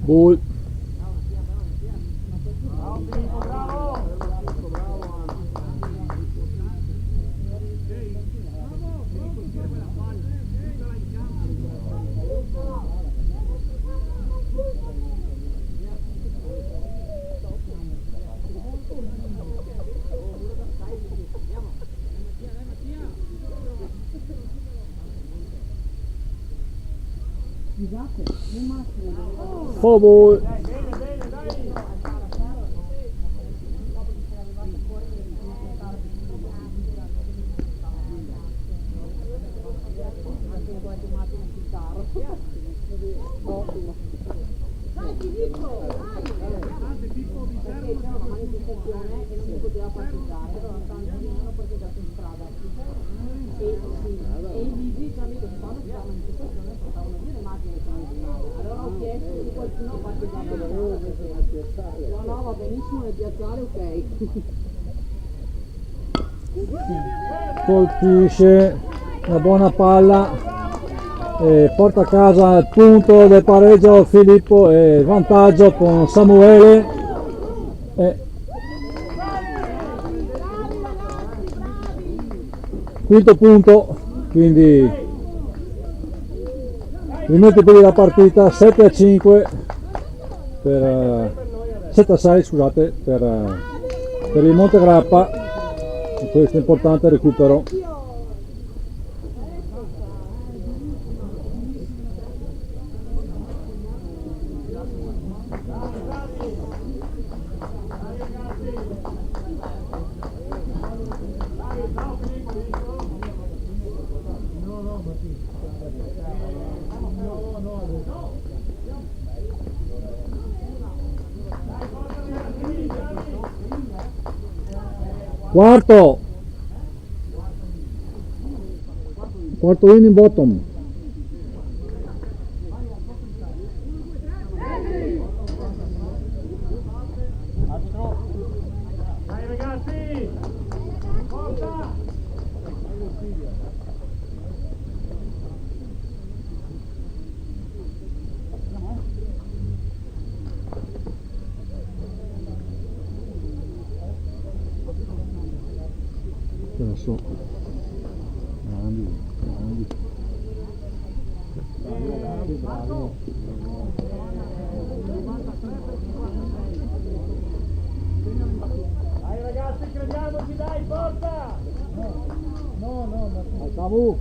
Ball. Bravo Filippo, bravo! Scusate, non massimo. Foul ball. Bene, dai! Dai Filippo, dai! Perché c'era una manifestazione e non si poteva partecipare, allora stanno andando perché è dato in strada. E i vigili ci hanno detto che quando c'era la manifestazione portavano via le macchine che sono in strada. Allora ho chiesto se qualcuno ha partecipato alla manifestazione. No, va benissimo nel piazzale, ok. Colpisce una buona palla e porta a casa il punto del pareggio Filippo e il vantaggio con Samuele e quinto punto, quindi minuti per la partita, 7-5 per 7-6 scusate per il Montegrappa. Questo è importante recupero. Quarto inning bottom. Dai ragazzi! Forza! Adesso grandi. Dai ragazzi, crediamoci, dai, forza! Samu.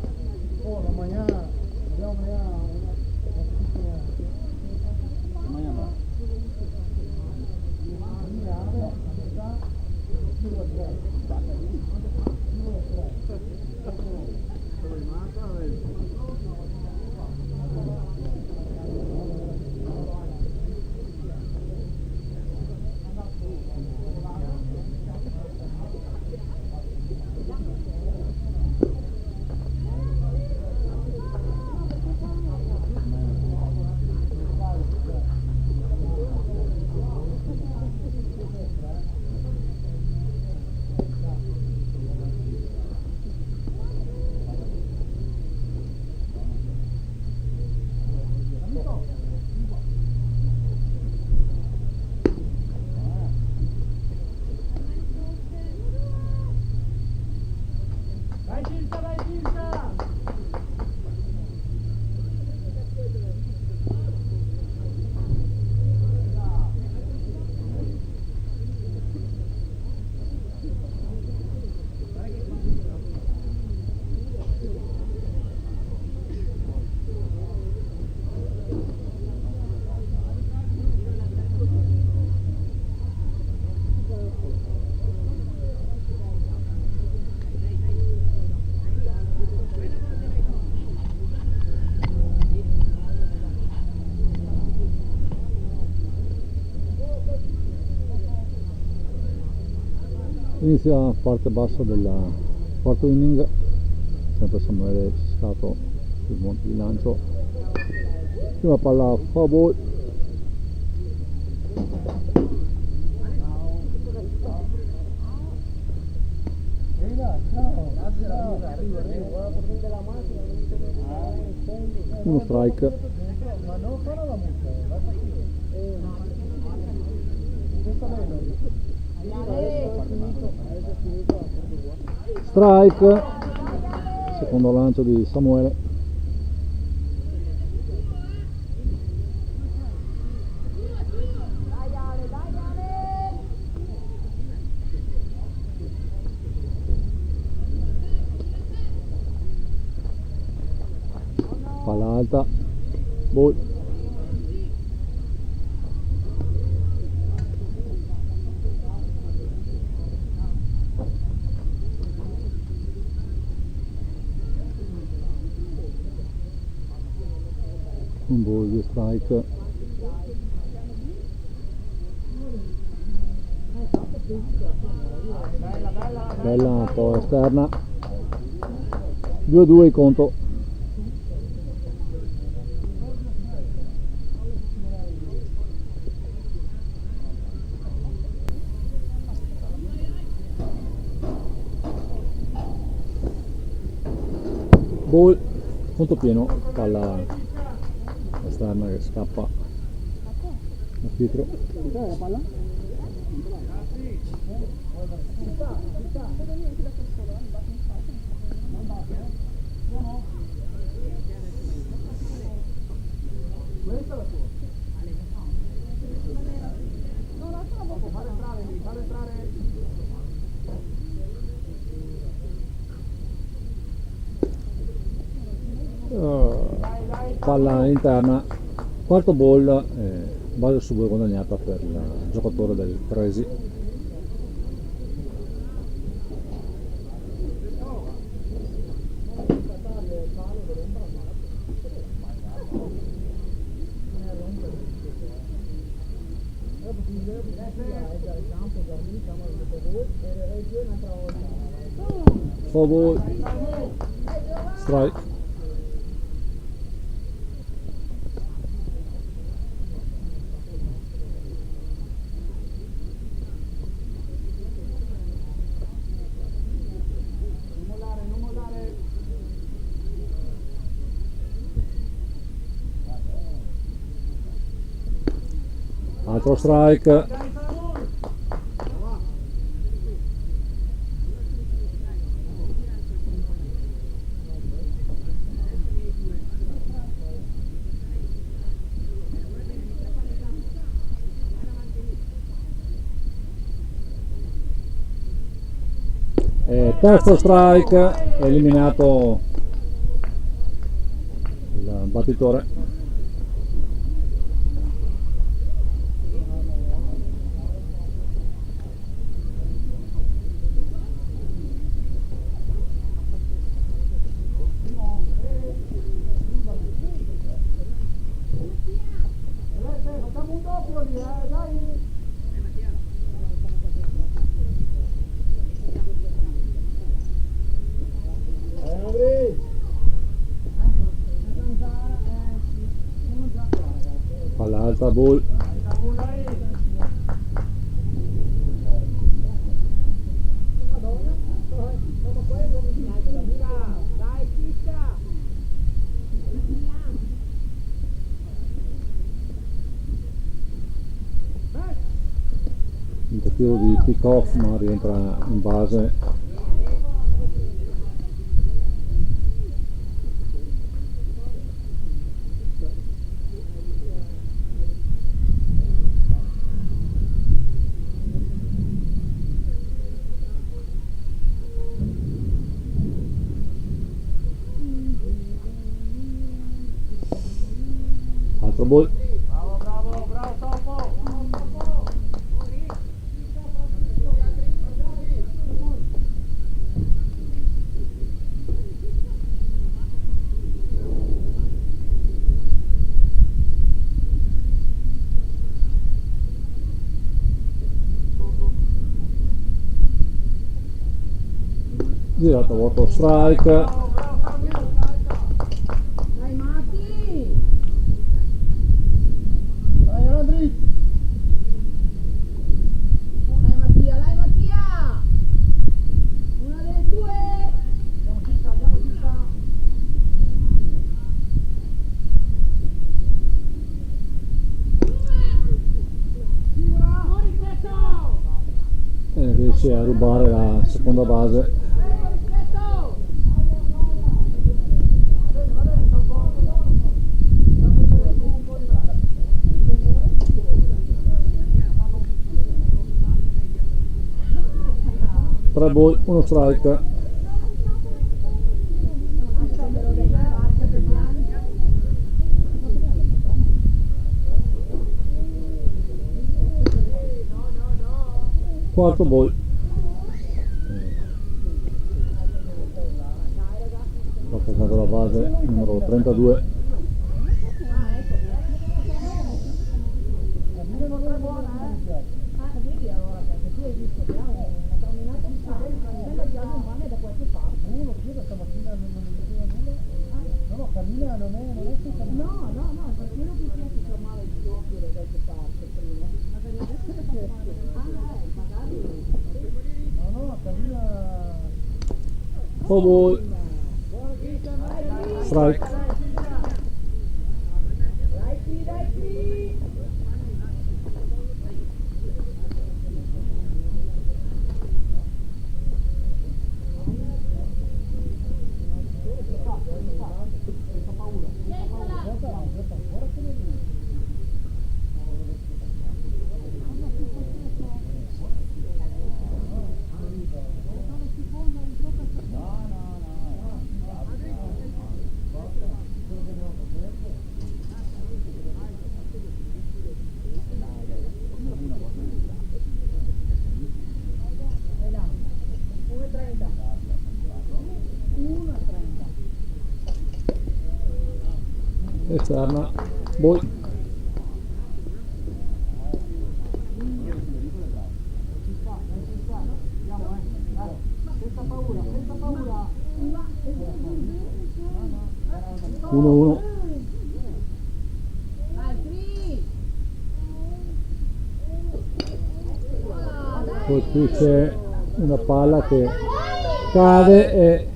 Inizia la parte bassa del quarto inning, sempre Samuele Ciscato sul monte di lancio, prima palla foul ball. Uno strike. Strike, secondo lancio di Samuele. Palla alta, ball. Un ball di strike. Bella un po' esterna. 2-2 il conto. Ball, conto pieno, palla esterna che scappa a Pietro. La palla? Palla interna, quarto ball, base subito guadagnata per il giocatore del Tresi. Foul ball, strike. Altro strike. E terzo strike, eliminato il battitore. Facciamo un doppio lì, dai! Palla alta, ball. Un tiro di pick off ma rientra in base. Altro ball. Bravo, bravo, bravo Topo! girata vuoto strike. Dai Matti! Dai Rodri! Dai Mattia, dai Mattia! Una delle due! Andiamo ci sta. Riesce a rubare la seconda base. Tre ball, uno strike. Quarto ball. Ha attaccato la base numero 32. Vedi allora che tu hai visto che ha una camminata di sembra che abbia un male da qualche parte. Uno chiede stamattina non mi diceva nulla. No, cammina, non è che cammina. No, perché io non penso che c'è male di occhio da qualche parte prima. Magari adesso le fa male. Magari. No, cammina. Oh ball. Strike. Dai qui! Esterna. Ball. Senza paura. 1-1. Altri! Colpisce una palla che cade e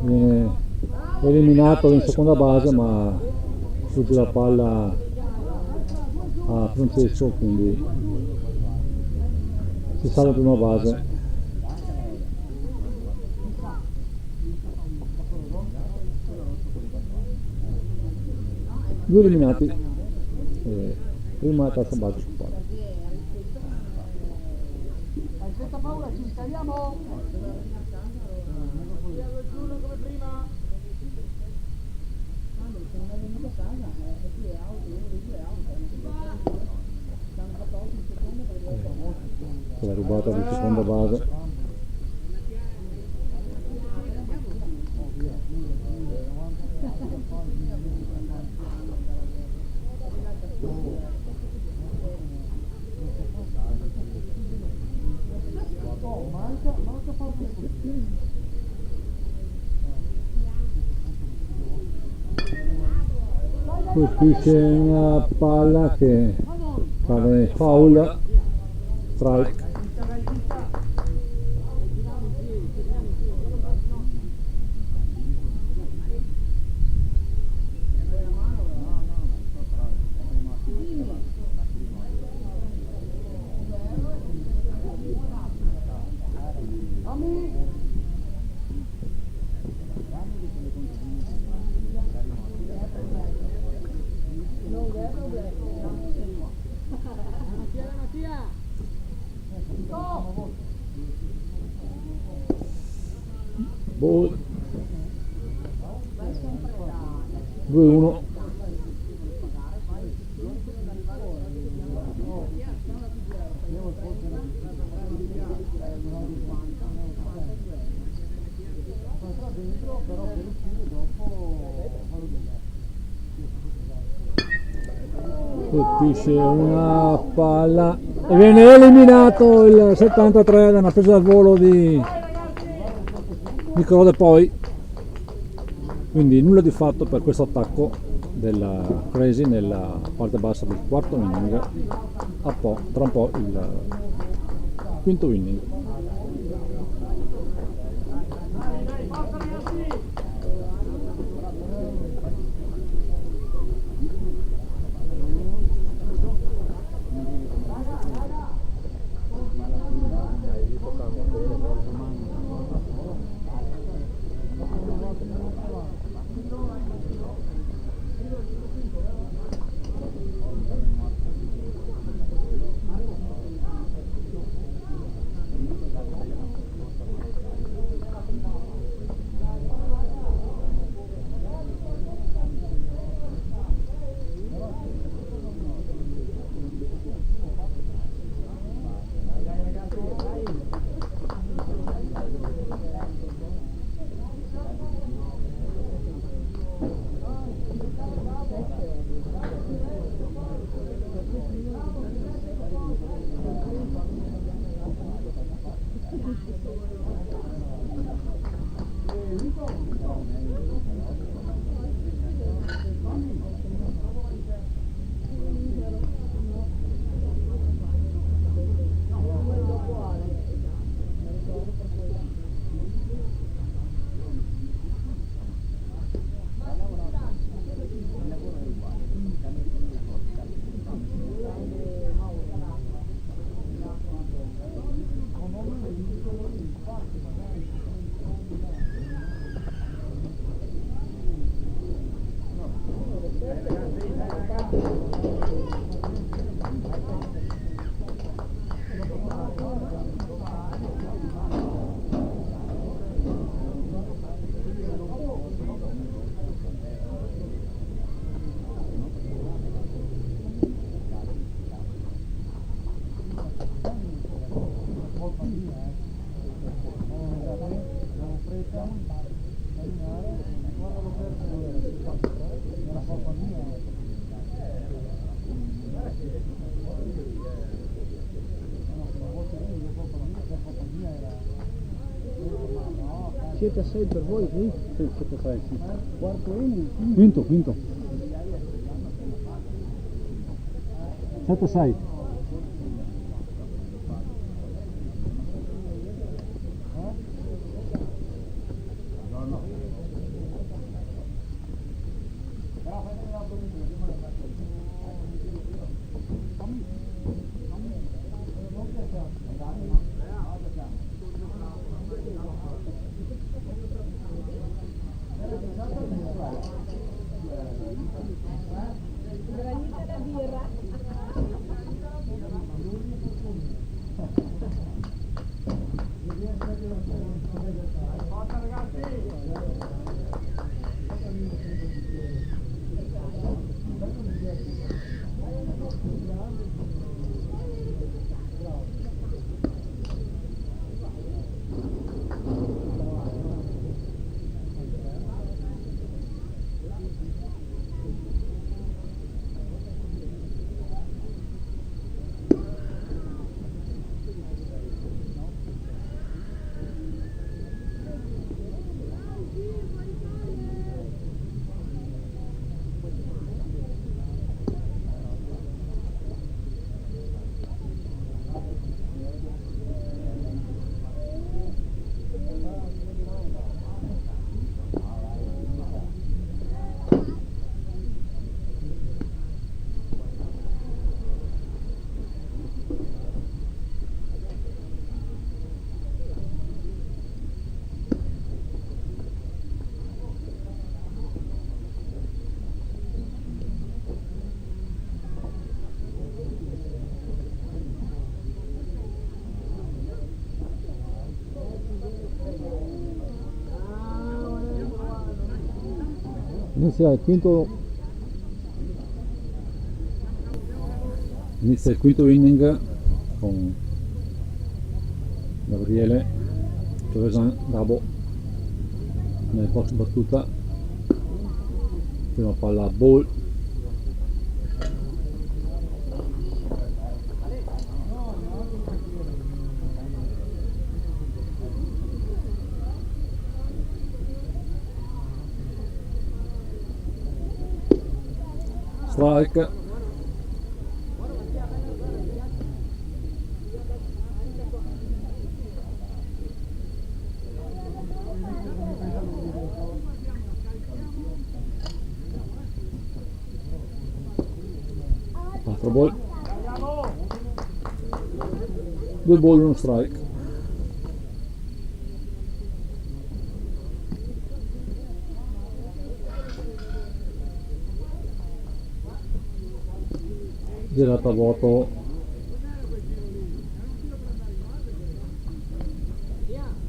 viene eliminato in seconda base, ma sfugge la palla a Francesco, quindi si salva in prima base. Due eliminati, prima e terza base su palla. Senza paura, ci scariamo. Come prima. La rubata di seconda base. Manca forte. Colpisce una palla che cade foul, strike. Ball. 2-1. Colpisce una palla e viene eliminato il 73 da una presa al volo di Nicolò De Poi, quindi nulla di fatto per questo attacco della Crazy nella parte bassa del quarto inning, tra un po' il quinto inning. Siete a 6 per voi qui? Sì, 7-6, sì. Quarto inning? Quinto 7-6. Inizia il quinto inning con Gabriele Giovesan Gabo nel box battuta, prima palla ball, strike. Altro ball. 2 ball, 1 strike. Girata a vuoto.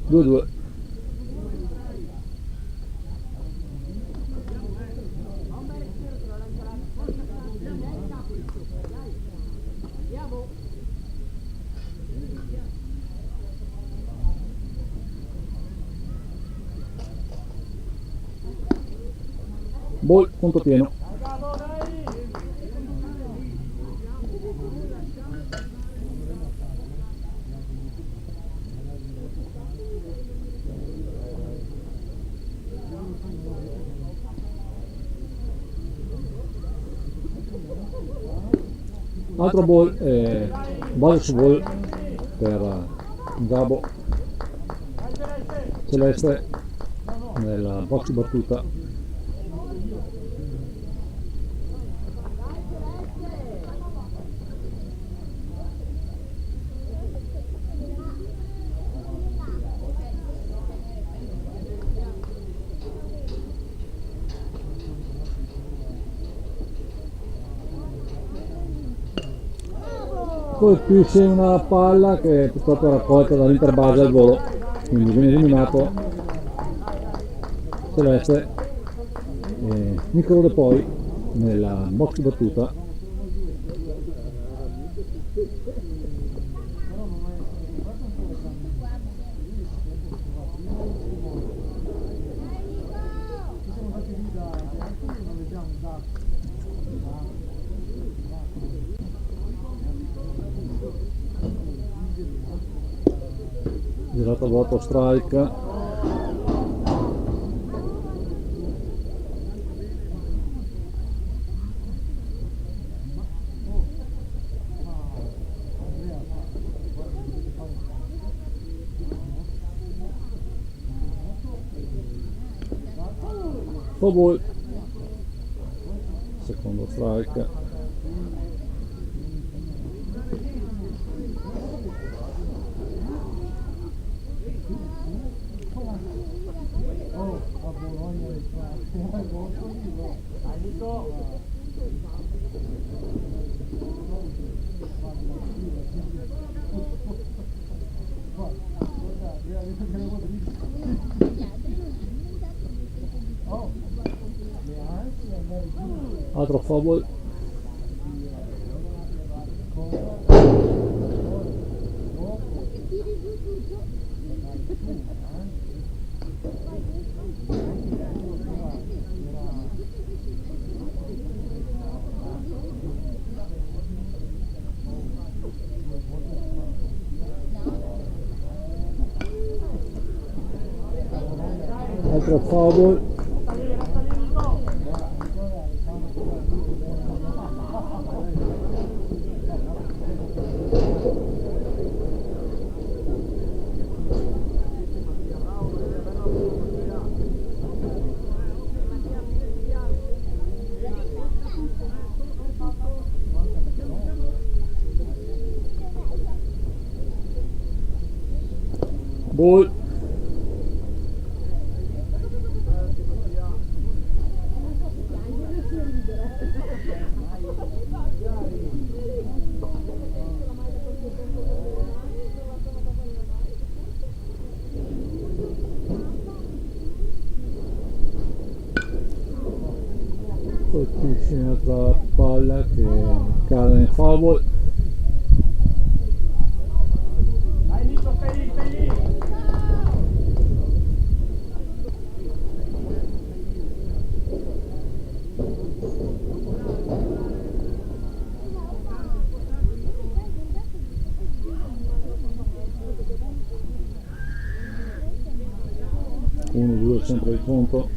Due due. Ball, punto pieno. Altro ball, bonus ball per Gabo Celeste nella box battuta. Colpisce una palla che purtroppo è raccolta dall'interbase al volo, quindi viene eliminato Celeste e Nicolo poi nella box battuta. Girata a vuoto, strike. Foul ball. Secondo strike. Altro foul ball. Altro foul ball. Ball. Colpisce un'altra palla che cade nel foul ball. Dai Nico, stai lì, stai lì! Uno, due, sempre il conto.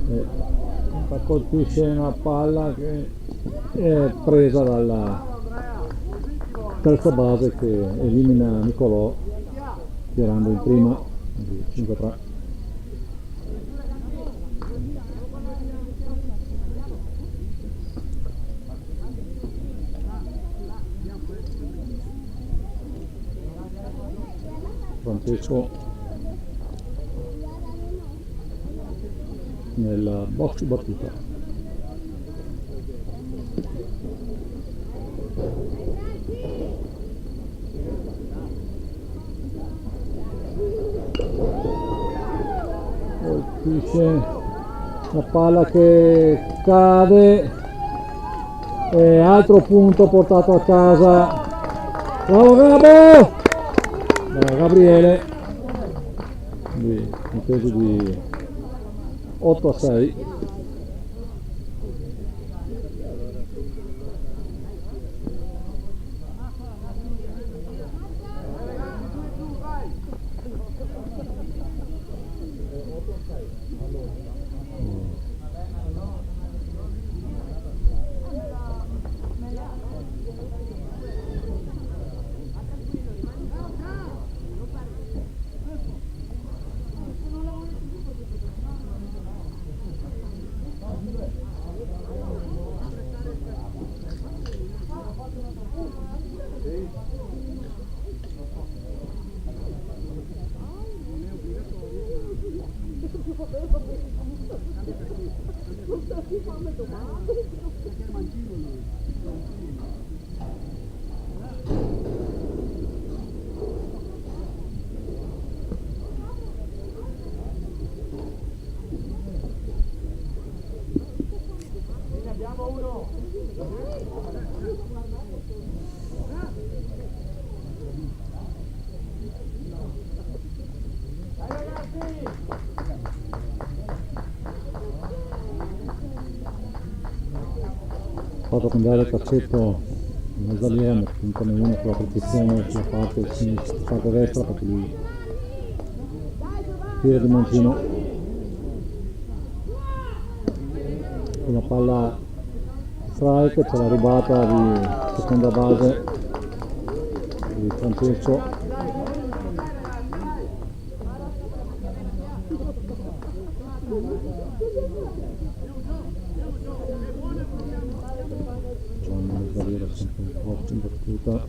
E colpisce una palla che è presa dalla terza base che elimina Nicolò tirando in prima di 5-3. Francesco nel box battuta. Colpisce la palla che cade e altro punto portato a casa. Bravo Gabo! Da Gabriele di punteggio di 8-6. Fatto cambiare il calcetto in mezzo all'uomo, puntane uno con la protezione sulla parte sinistra, parte destra, perché lui tira di mancino. Una palla strike, c'è la rubata di seconda base di Francesco. Sempre un po' in battuta.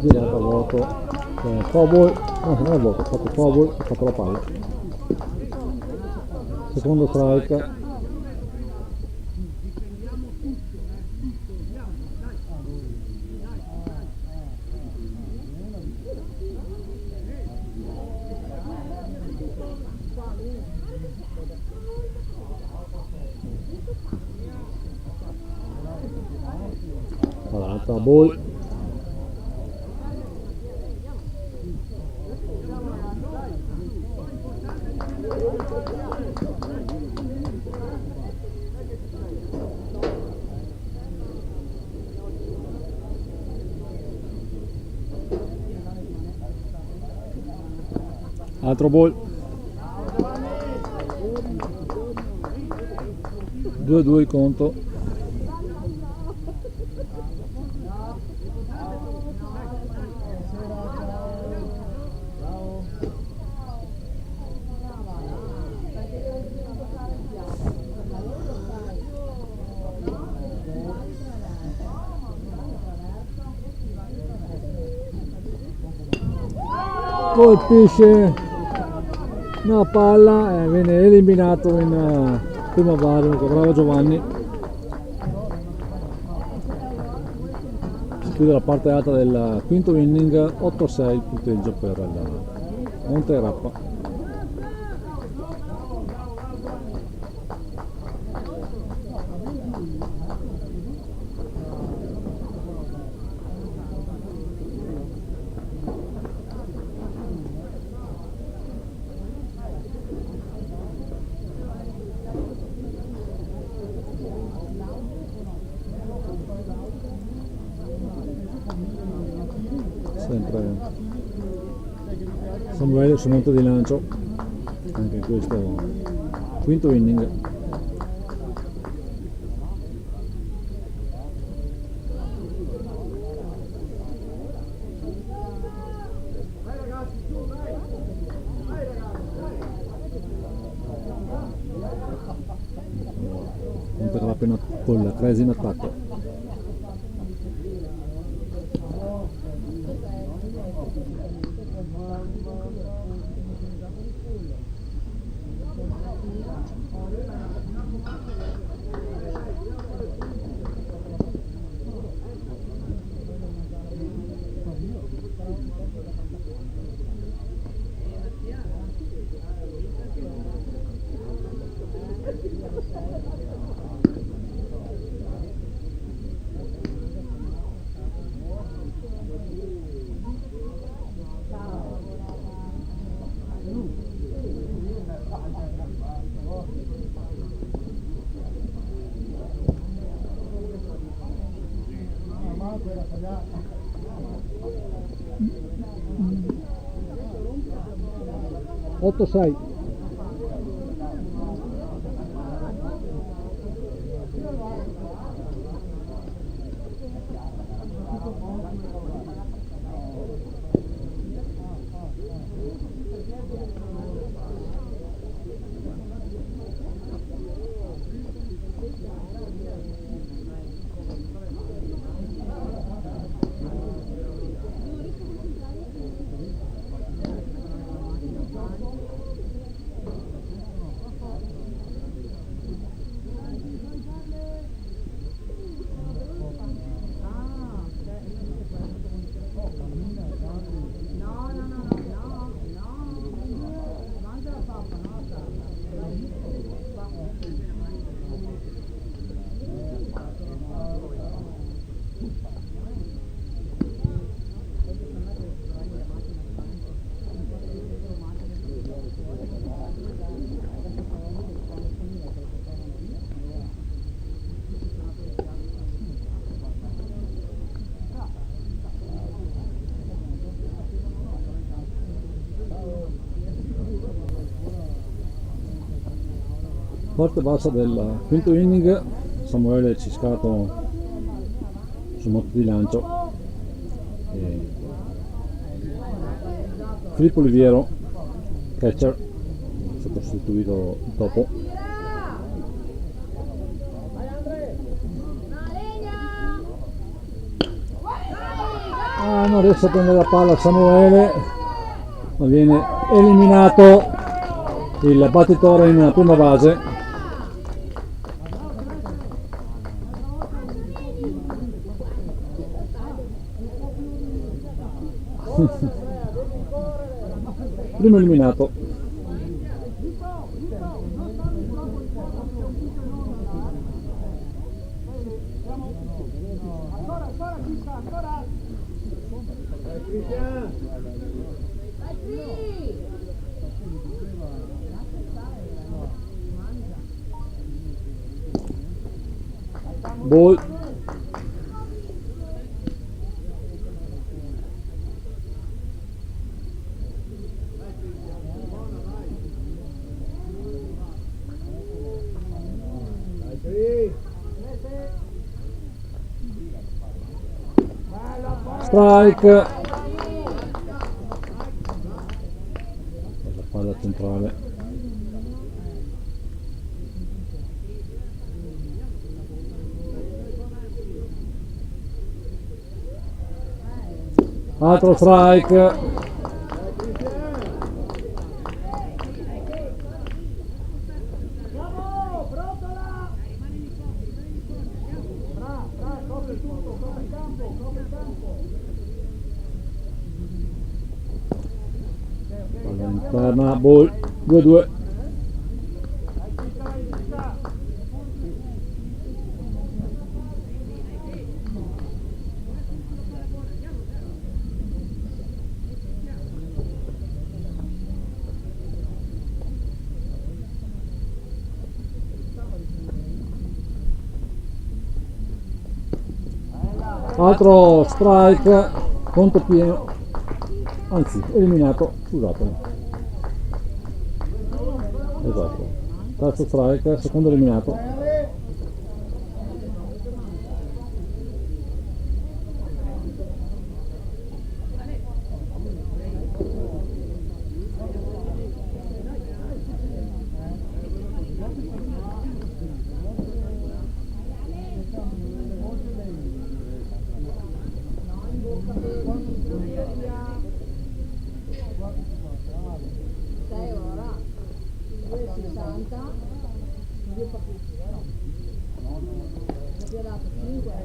Girata a vuoto, foul, no, non è vuoto, ha fatto foul, ha fatto la palla. Secondo strike. Alta ball. Altro ball. 2-2 il conto. Colpisce una palla e viene eliminato in prima base. Bravo Giovanni. Si chiude la parte alta del quinto inning, 8-6 il punteggio per la Monte Rappa. Samuele sul monte di lancio, anche in questo quinto inning. Monte appena con la Crazy in attacco. Otto 6. Parte bassa del quinto inning, Samuele ciscato sul monte di lancio e Filippo Oliviero, catcher, è stato sostituito dopo. Non riesce a prendere la palla Samuele, ma viene eliminato il battitore in prima base. Primo eliminato. Ball. Strike. La palla centrale. Altro strike. Interna, ball 2-2. Altro strike, conto pieno. anzi eliminato, scusatemi. Esatto, terzo strike, secondo eliminato.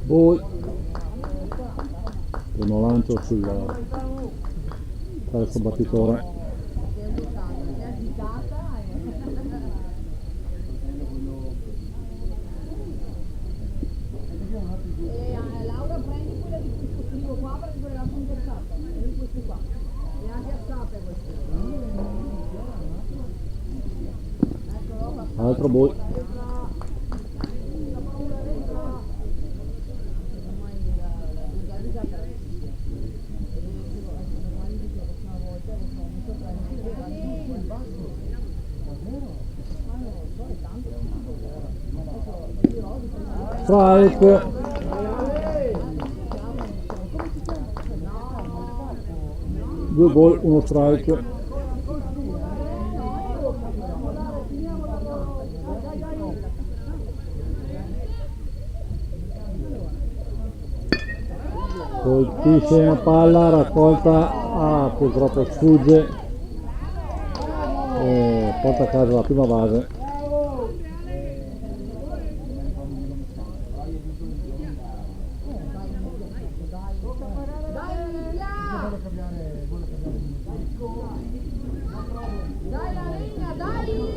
Poi primo lancio sul terzo battitore. Laura, prendi quella di questo scrivo qua perché quella là sono cazzate, di queste qua. E anche a scappe queste. Altro boy. Strike. Due ball, uno strike. Colpisce una palla, raccolta, purtroppo sfugge e porta a casa la prima base. Dai la legna, dai!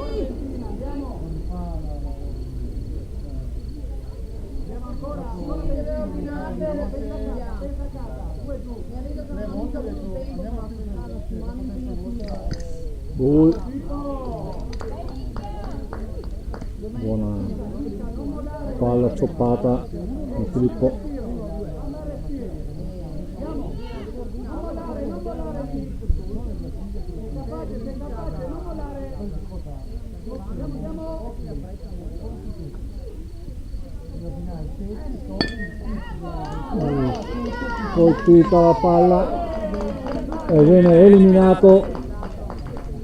Buona palla stoppata da Filippo. Colpita la palla e viene eliminato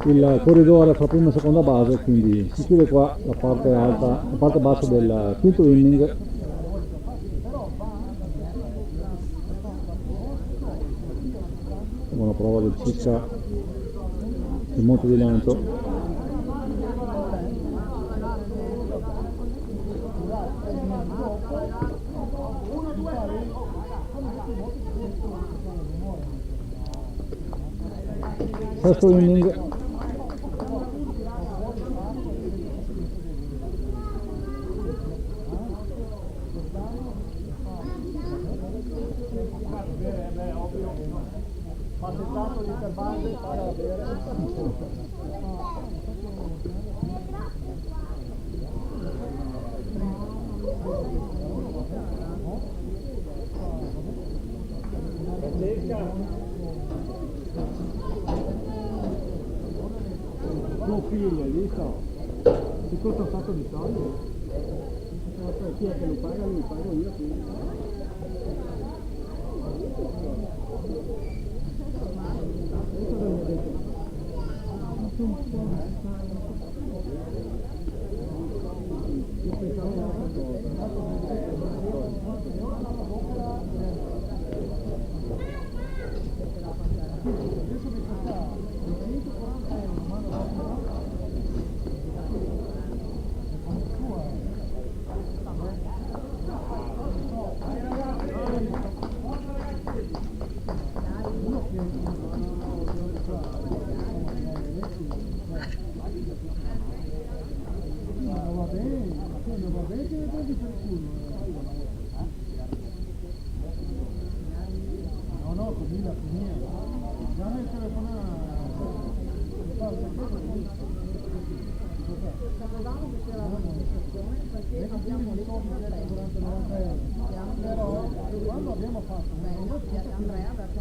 il corridore fra prima e seconda base, quindi si chiude qua la parte alta, la parte bassa del quinto inning. Buona prova del Ciccia il monte di lancio. Sesto inning. Passato l'interbase para bere. Tuo figlio, lì sto. Ti costa un sacco di soldi? Chi è che lo paga? Lo pago io qui. Io pensavo un'altra Però quando abbiamo fatto Andrea, perché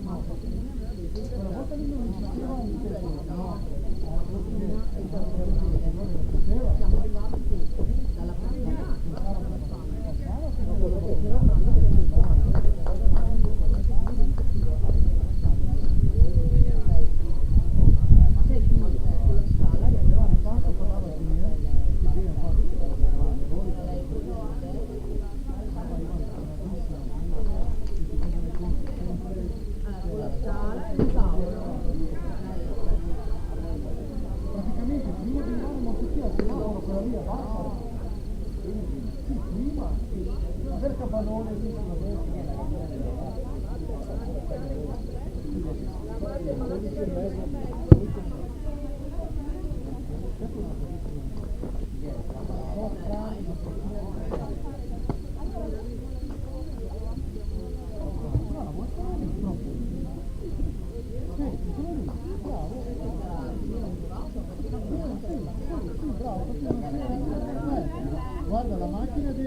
Guarda la macchina di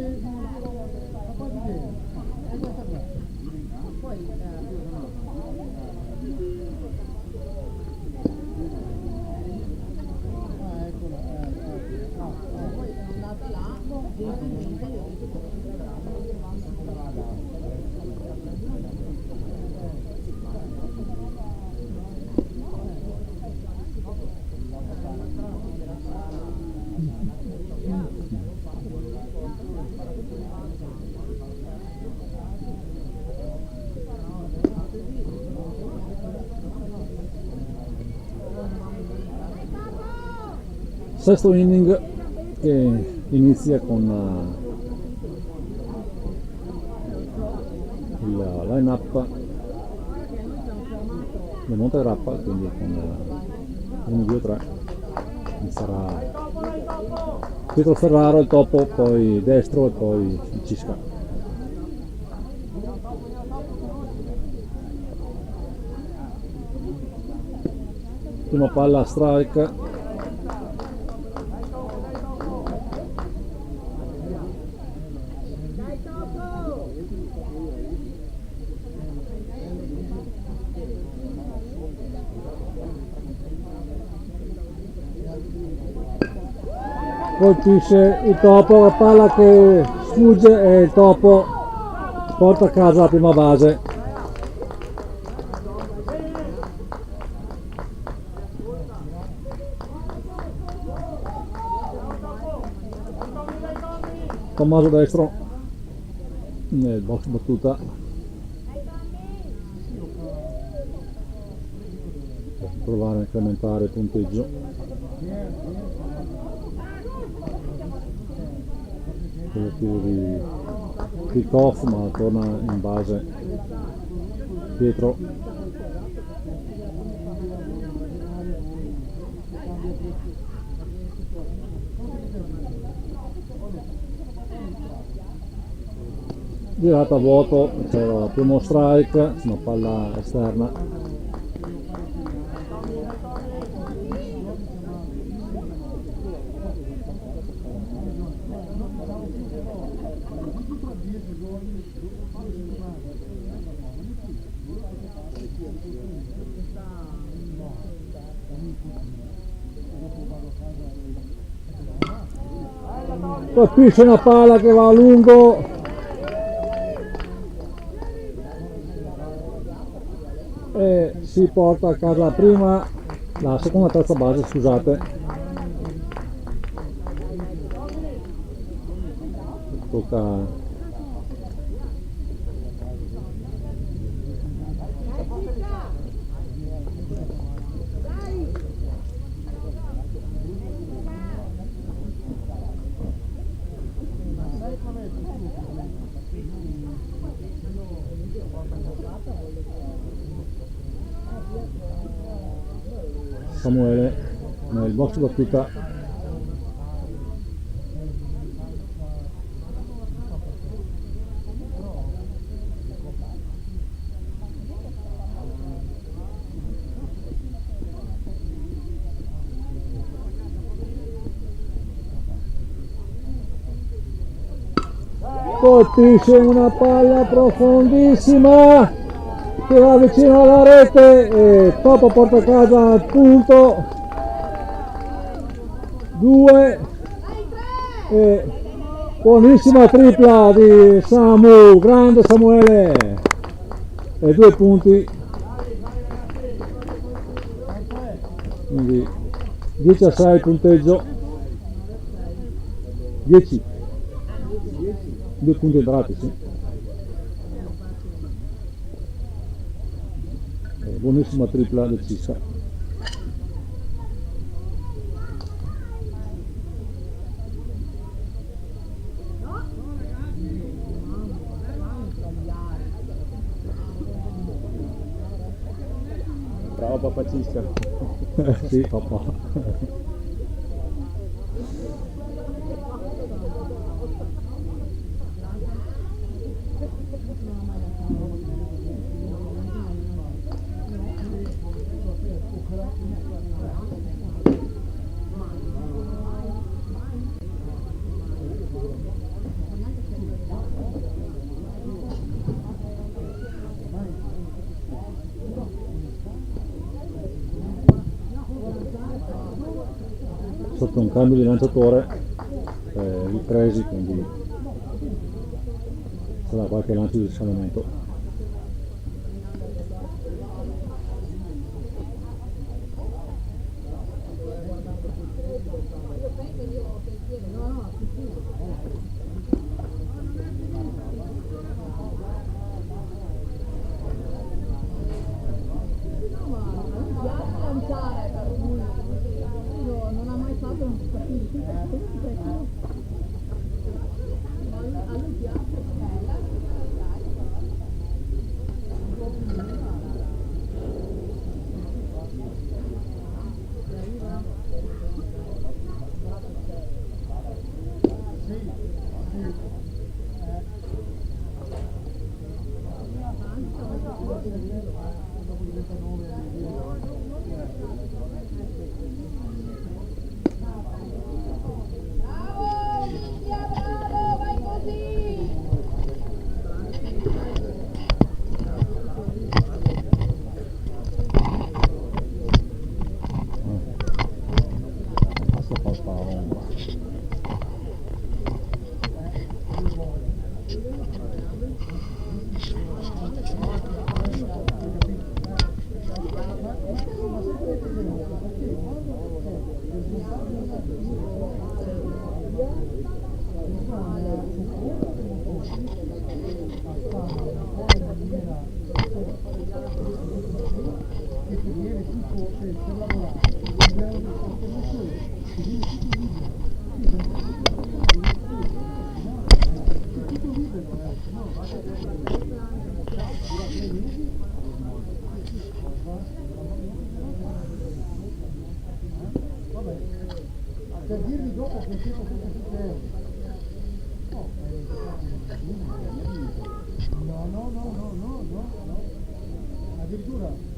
papà di te, è questa qua. Poi Ah, eccola, poi è andata là, gentilmente gli ho detto che si Sesto inning che inizia con il line-up del Monte Grappa, quindi con 1, 2, 3 sarà Pietro Ferraro, il Topo, poi Destro e poi il Cisca. Prima palla a strike. Colpisce il Topo, la palla che sfugge e il Topo porta a casa la prima base. Tommaso Destro nel box battuta per provare a incrementare il punteggio. Tentativo di kick off, ma torna in base Pietro. Girata a vuoto, c'era il primo strike, una palla esterna. Colpisce una palla che va a lungo e si porta a casa la seconda e terza base, scusate. Tocca Samuele nel box battuta. Colpisce una palla profondissima che va vicino alla rete e Topo porta a casa il punto 2 e buonissima tripla di Samu, grande Samuele, e 2 punti, quindi 10-6 punteggio, 10, 2 punti entrati, sì. Buonissima tripla decisa. Bravo papà Ciccia. Sì, papà. Sotto un cambio di lanciatore ripresi, quindi sarà qualche lancio di risanamento. Per dirvi dopo che siamo tutti euro. No. Addirittura.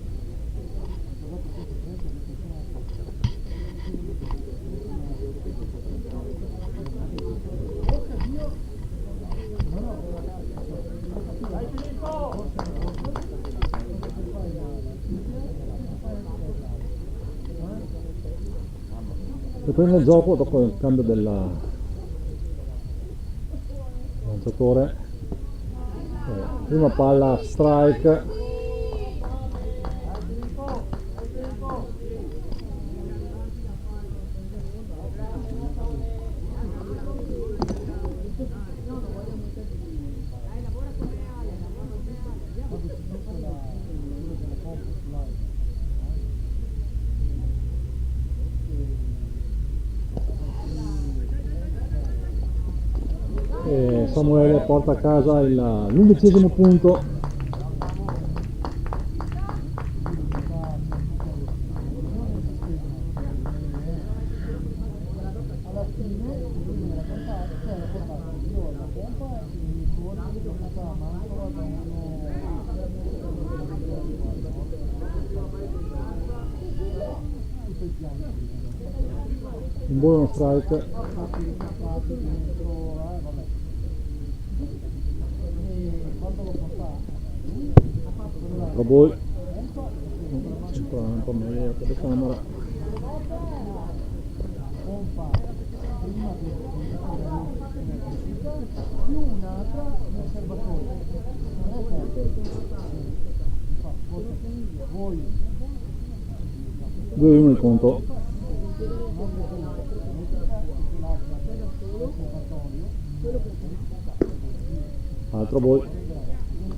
Riprende il gioco dopo il cambio del lanciatore. Prima palla strike. E Samuele porta a casa l'11° punto. Un buono strike. Quando lo fa? Altro ball. Centrare un po' meglio la telecamera. pompa prima di più un'altra nel serbatoio. Voi 2-1 il conto. Altro ball.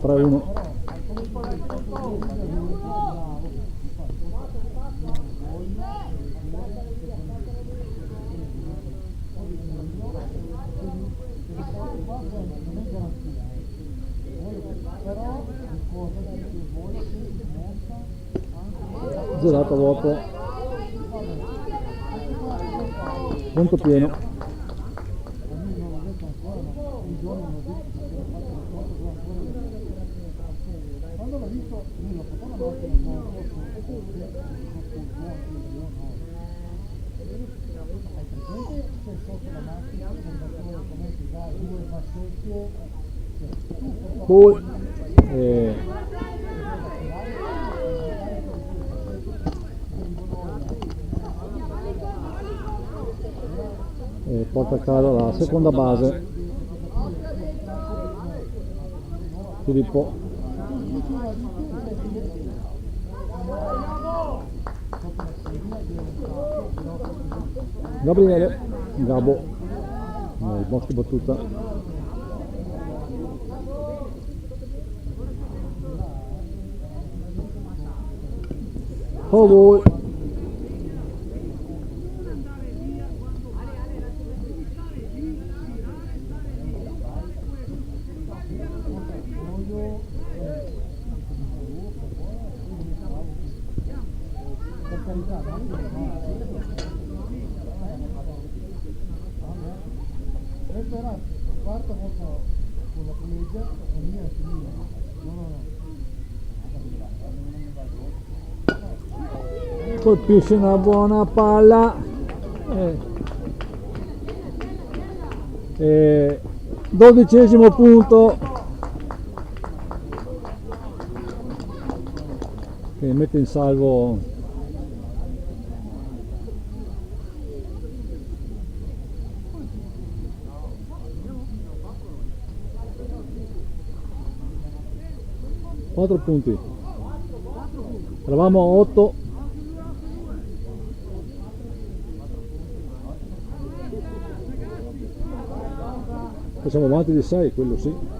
3-1. Girato vuoto, punto pieno. quando l'ho visto lui lo poteva mettere un po' hai presente se sotto la macchina il serbatore come ti dà due bassette Poi porta a casa la seconda base. Filippo. Gabriele. Gabo. Il bosco battuta. Oh boy. Questa era la quarta volta con la collegia, con mia e mia. No. Colpisce una buona palla. 12° punto che mette in salvo quattro punti. Eravamo a 8. Siamo avanti di 6, quello sì.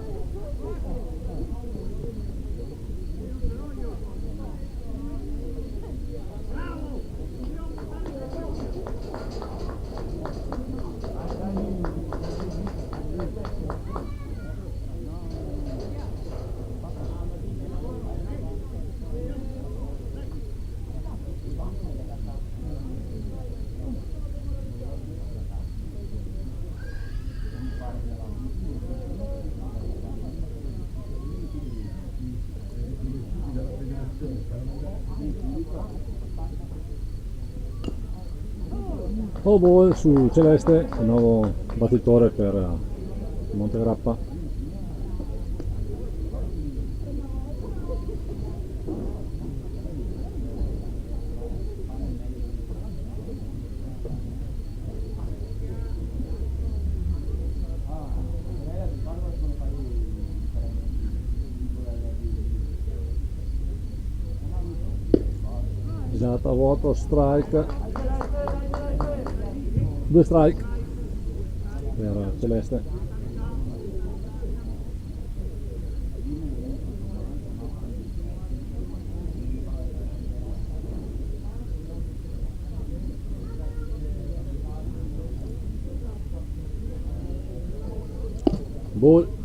Oh boy su Celeste, il nuovo battitore per Montegrappa. Girata a vuoto, strike. 2 strike per Celeste. Ball.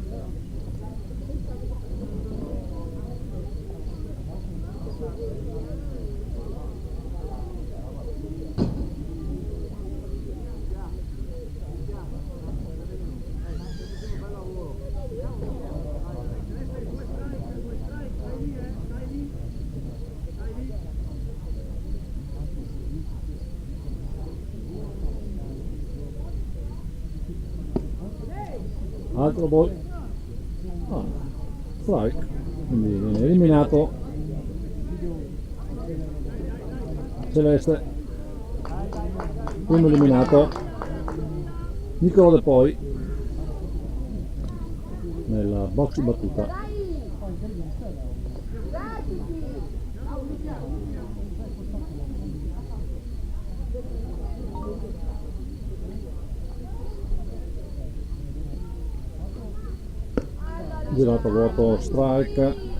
Altro ball. Strike. quindi viene eliminato Celeste, primo eliminato Niccolò De Poi nella box di battuta. Girato vuoto strike.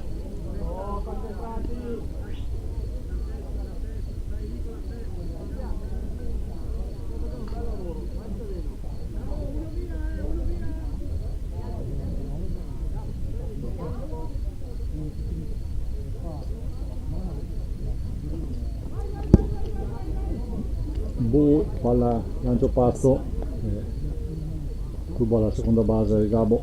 Palla lancio pazzo, ruba la seconda base del Gabo.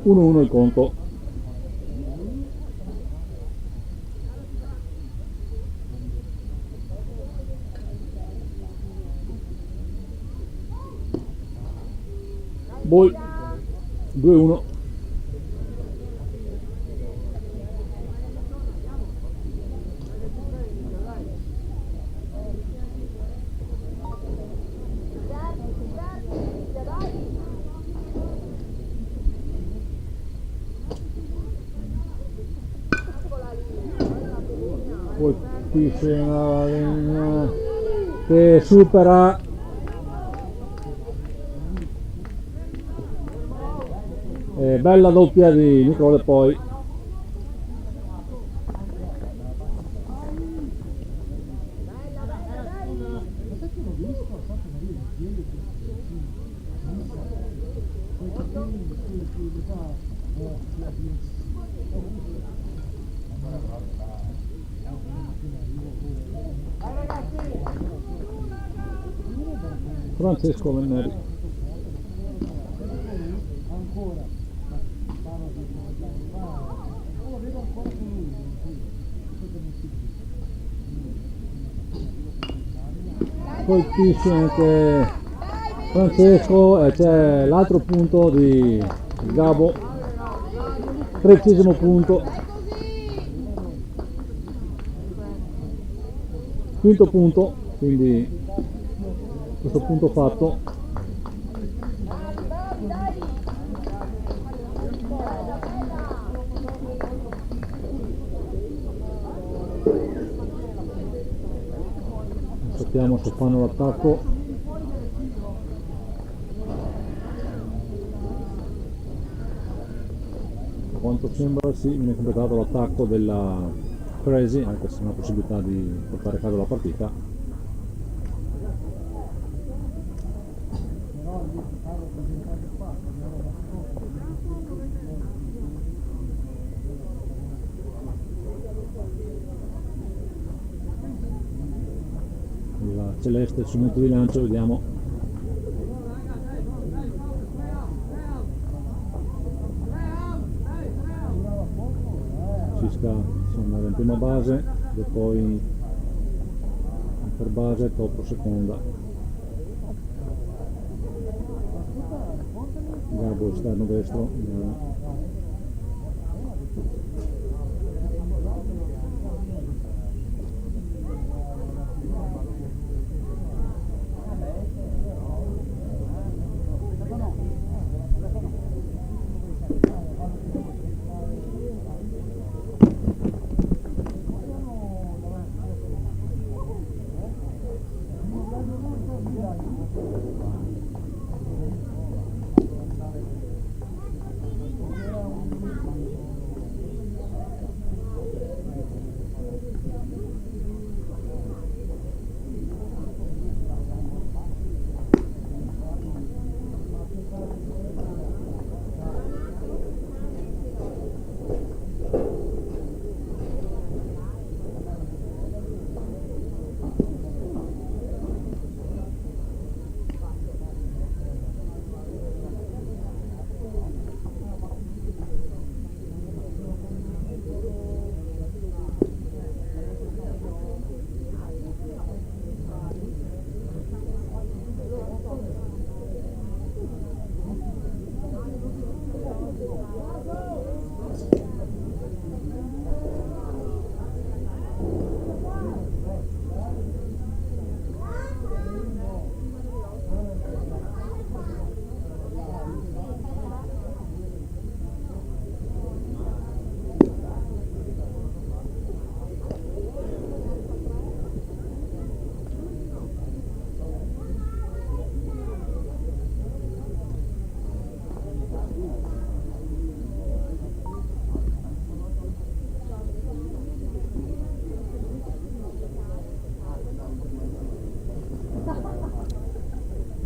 Uno il conto. Ball 2-1. Colpisce una linea che supera bella doppia di Niccolò De Poi. Francesco Venneri. Colpisce anche Francesco e c'è l'altro punto di Gabo, 13° punto, quinto punto, quindi questo punto fatto. Sappiamo se fanno l'attacco. A quanto sembra sì, viene completato l'attacco della Crazy, anche se è una possibilità di portare a casa la partita. La Celeste sul momento di lancio, vediamo. Cisca sono in prima base e poi per base, Toppo seconda. Gabo esterno destro.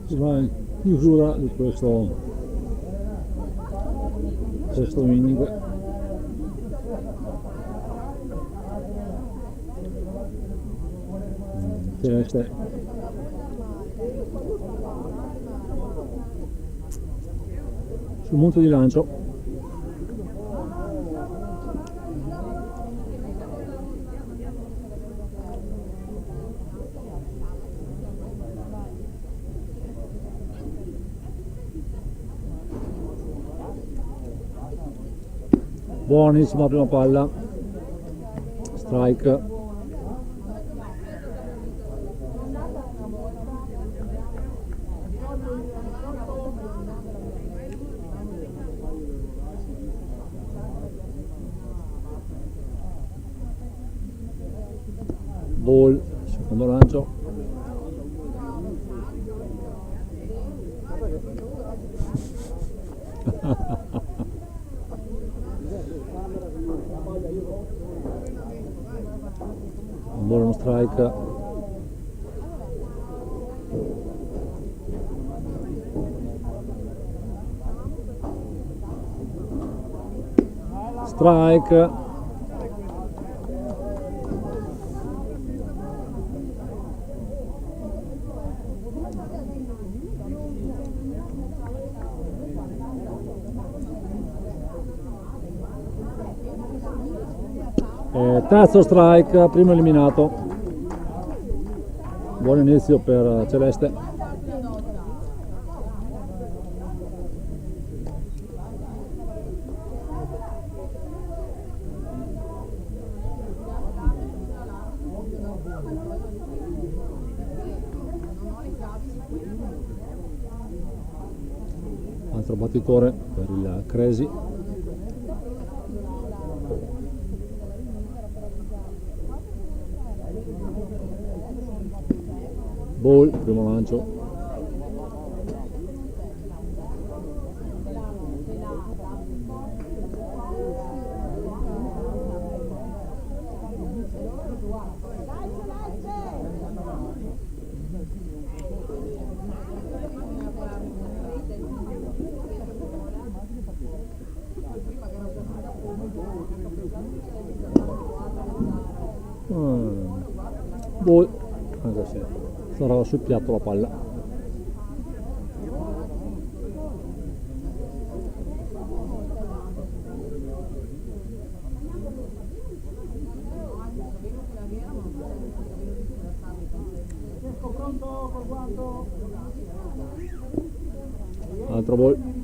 si va in chiusura di questo sesto inning. Celeste sul monte di lancio. Buonissima prima palla, strike. Ball, secondo lancio. Un buono strike. Strike. Terzo strike, primo eliminato. Buon inizio per Celeste. Altro battitore per il Crazy. Ball, primo lancio. Ball, anche se sarà sul piatto la palla. Altro ball.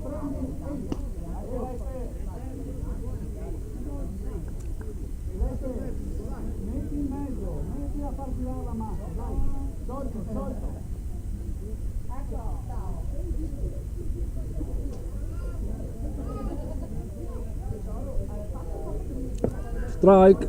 Strike.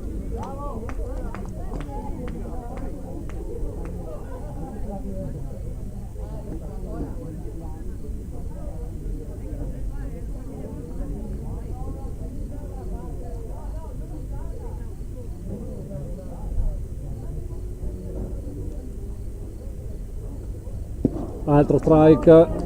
Altro strike.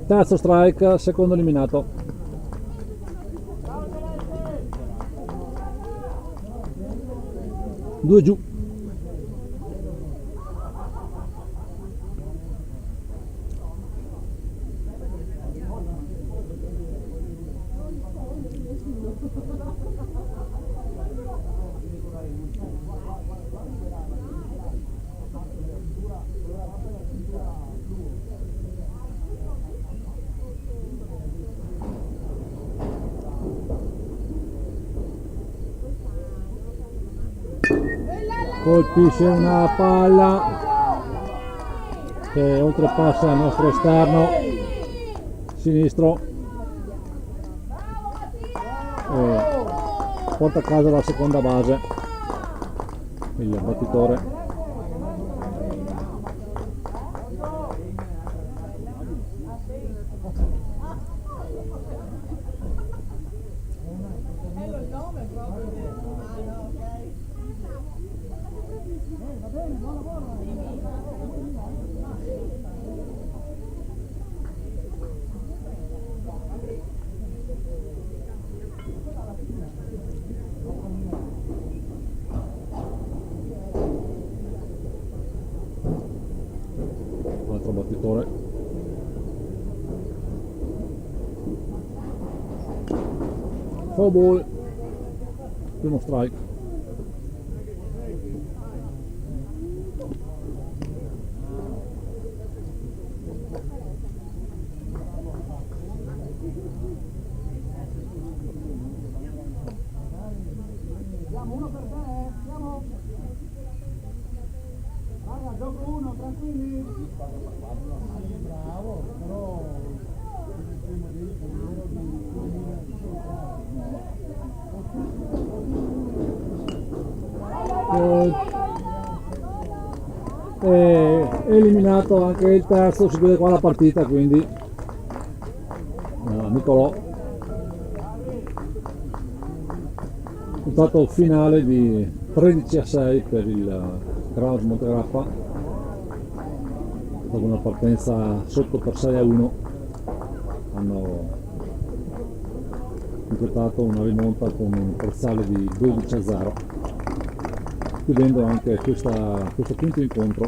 Terzo strike, secondo eliminato. Due giù. Colpisce una palla che oltrepassa il nostro esterno sinistro e porta a casa la seconda base il battitore. altro battitore. Foul ball, primo strike. Siamo uno per te, siamo. Guarda, gioco uno, tranquilli. Bravo, però È eliminato anche il terzo, si chiude qua la partita, quindi Nicolò, risultato finale di 13-6 per il Kraus Montegrappa, dopo una partenza sotto per 6-1 hanno completato una rimonta con un parziale di 12-0, chiudendo anche questo quinto incontro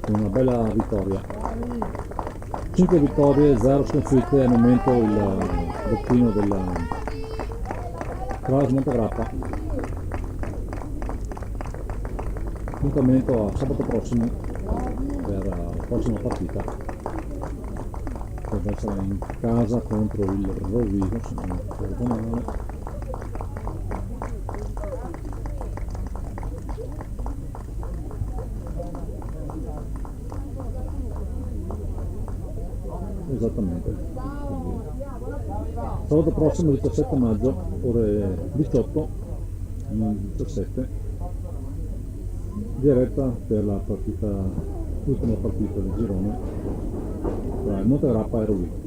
con una bella vittoria. 5 vittorie, 0 sconfitte, al momento il bottino della Kraus Montegrappa. Appuntamento a sabato prossimo per la prossima partita, che deve essere in casa contro il Rovigo, se non ricordo male. Esattamente. Quindi, sabato prossimo 17 maggio, ore 18, 17, diretta per la partita, l'ultima partita del girone tra il Montegrappa e Rovigo.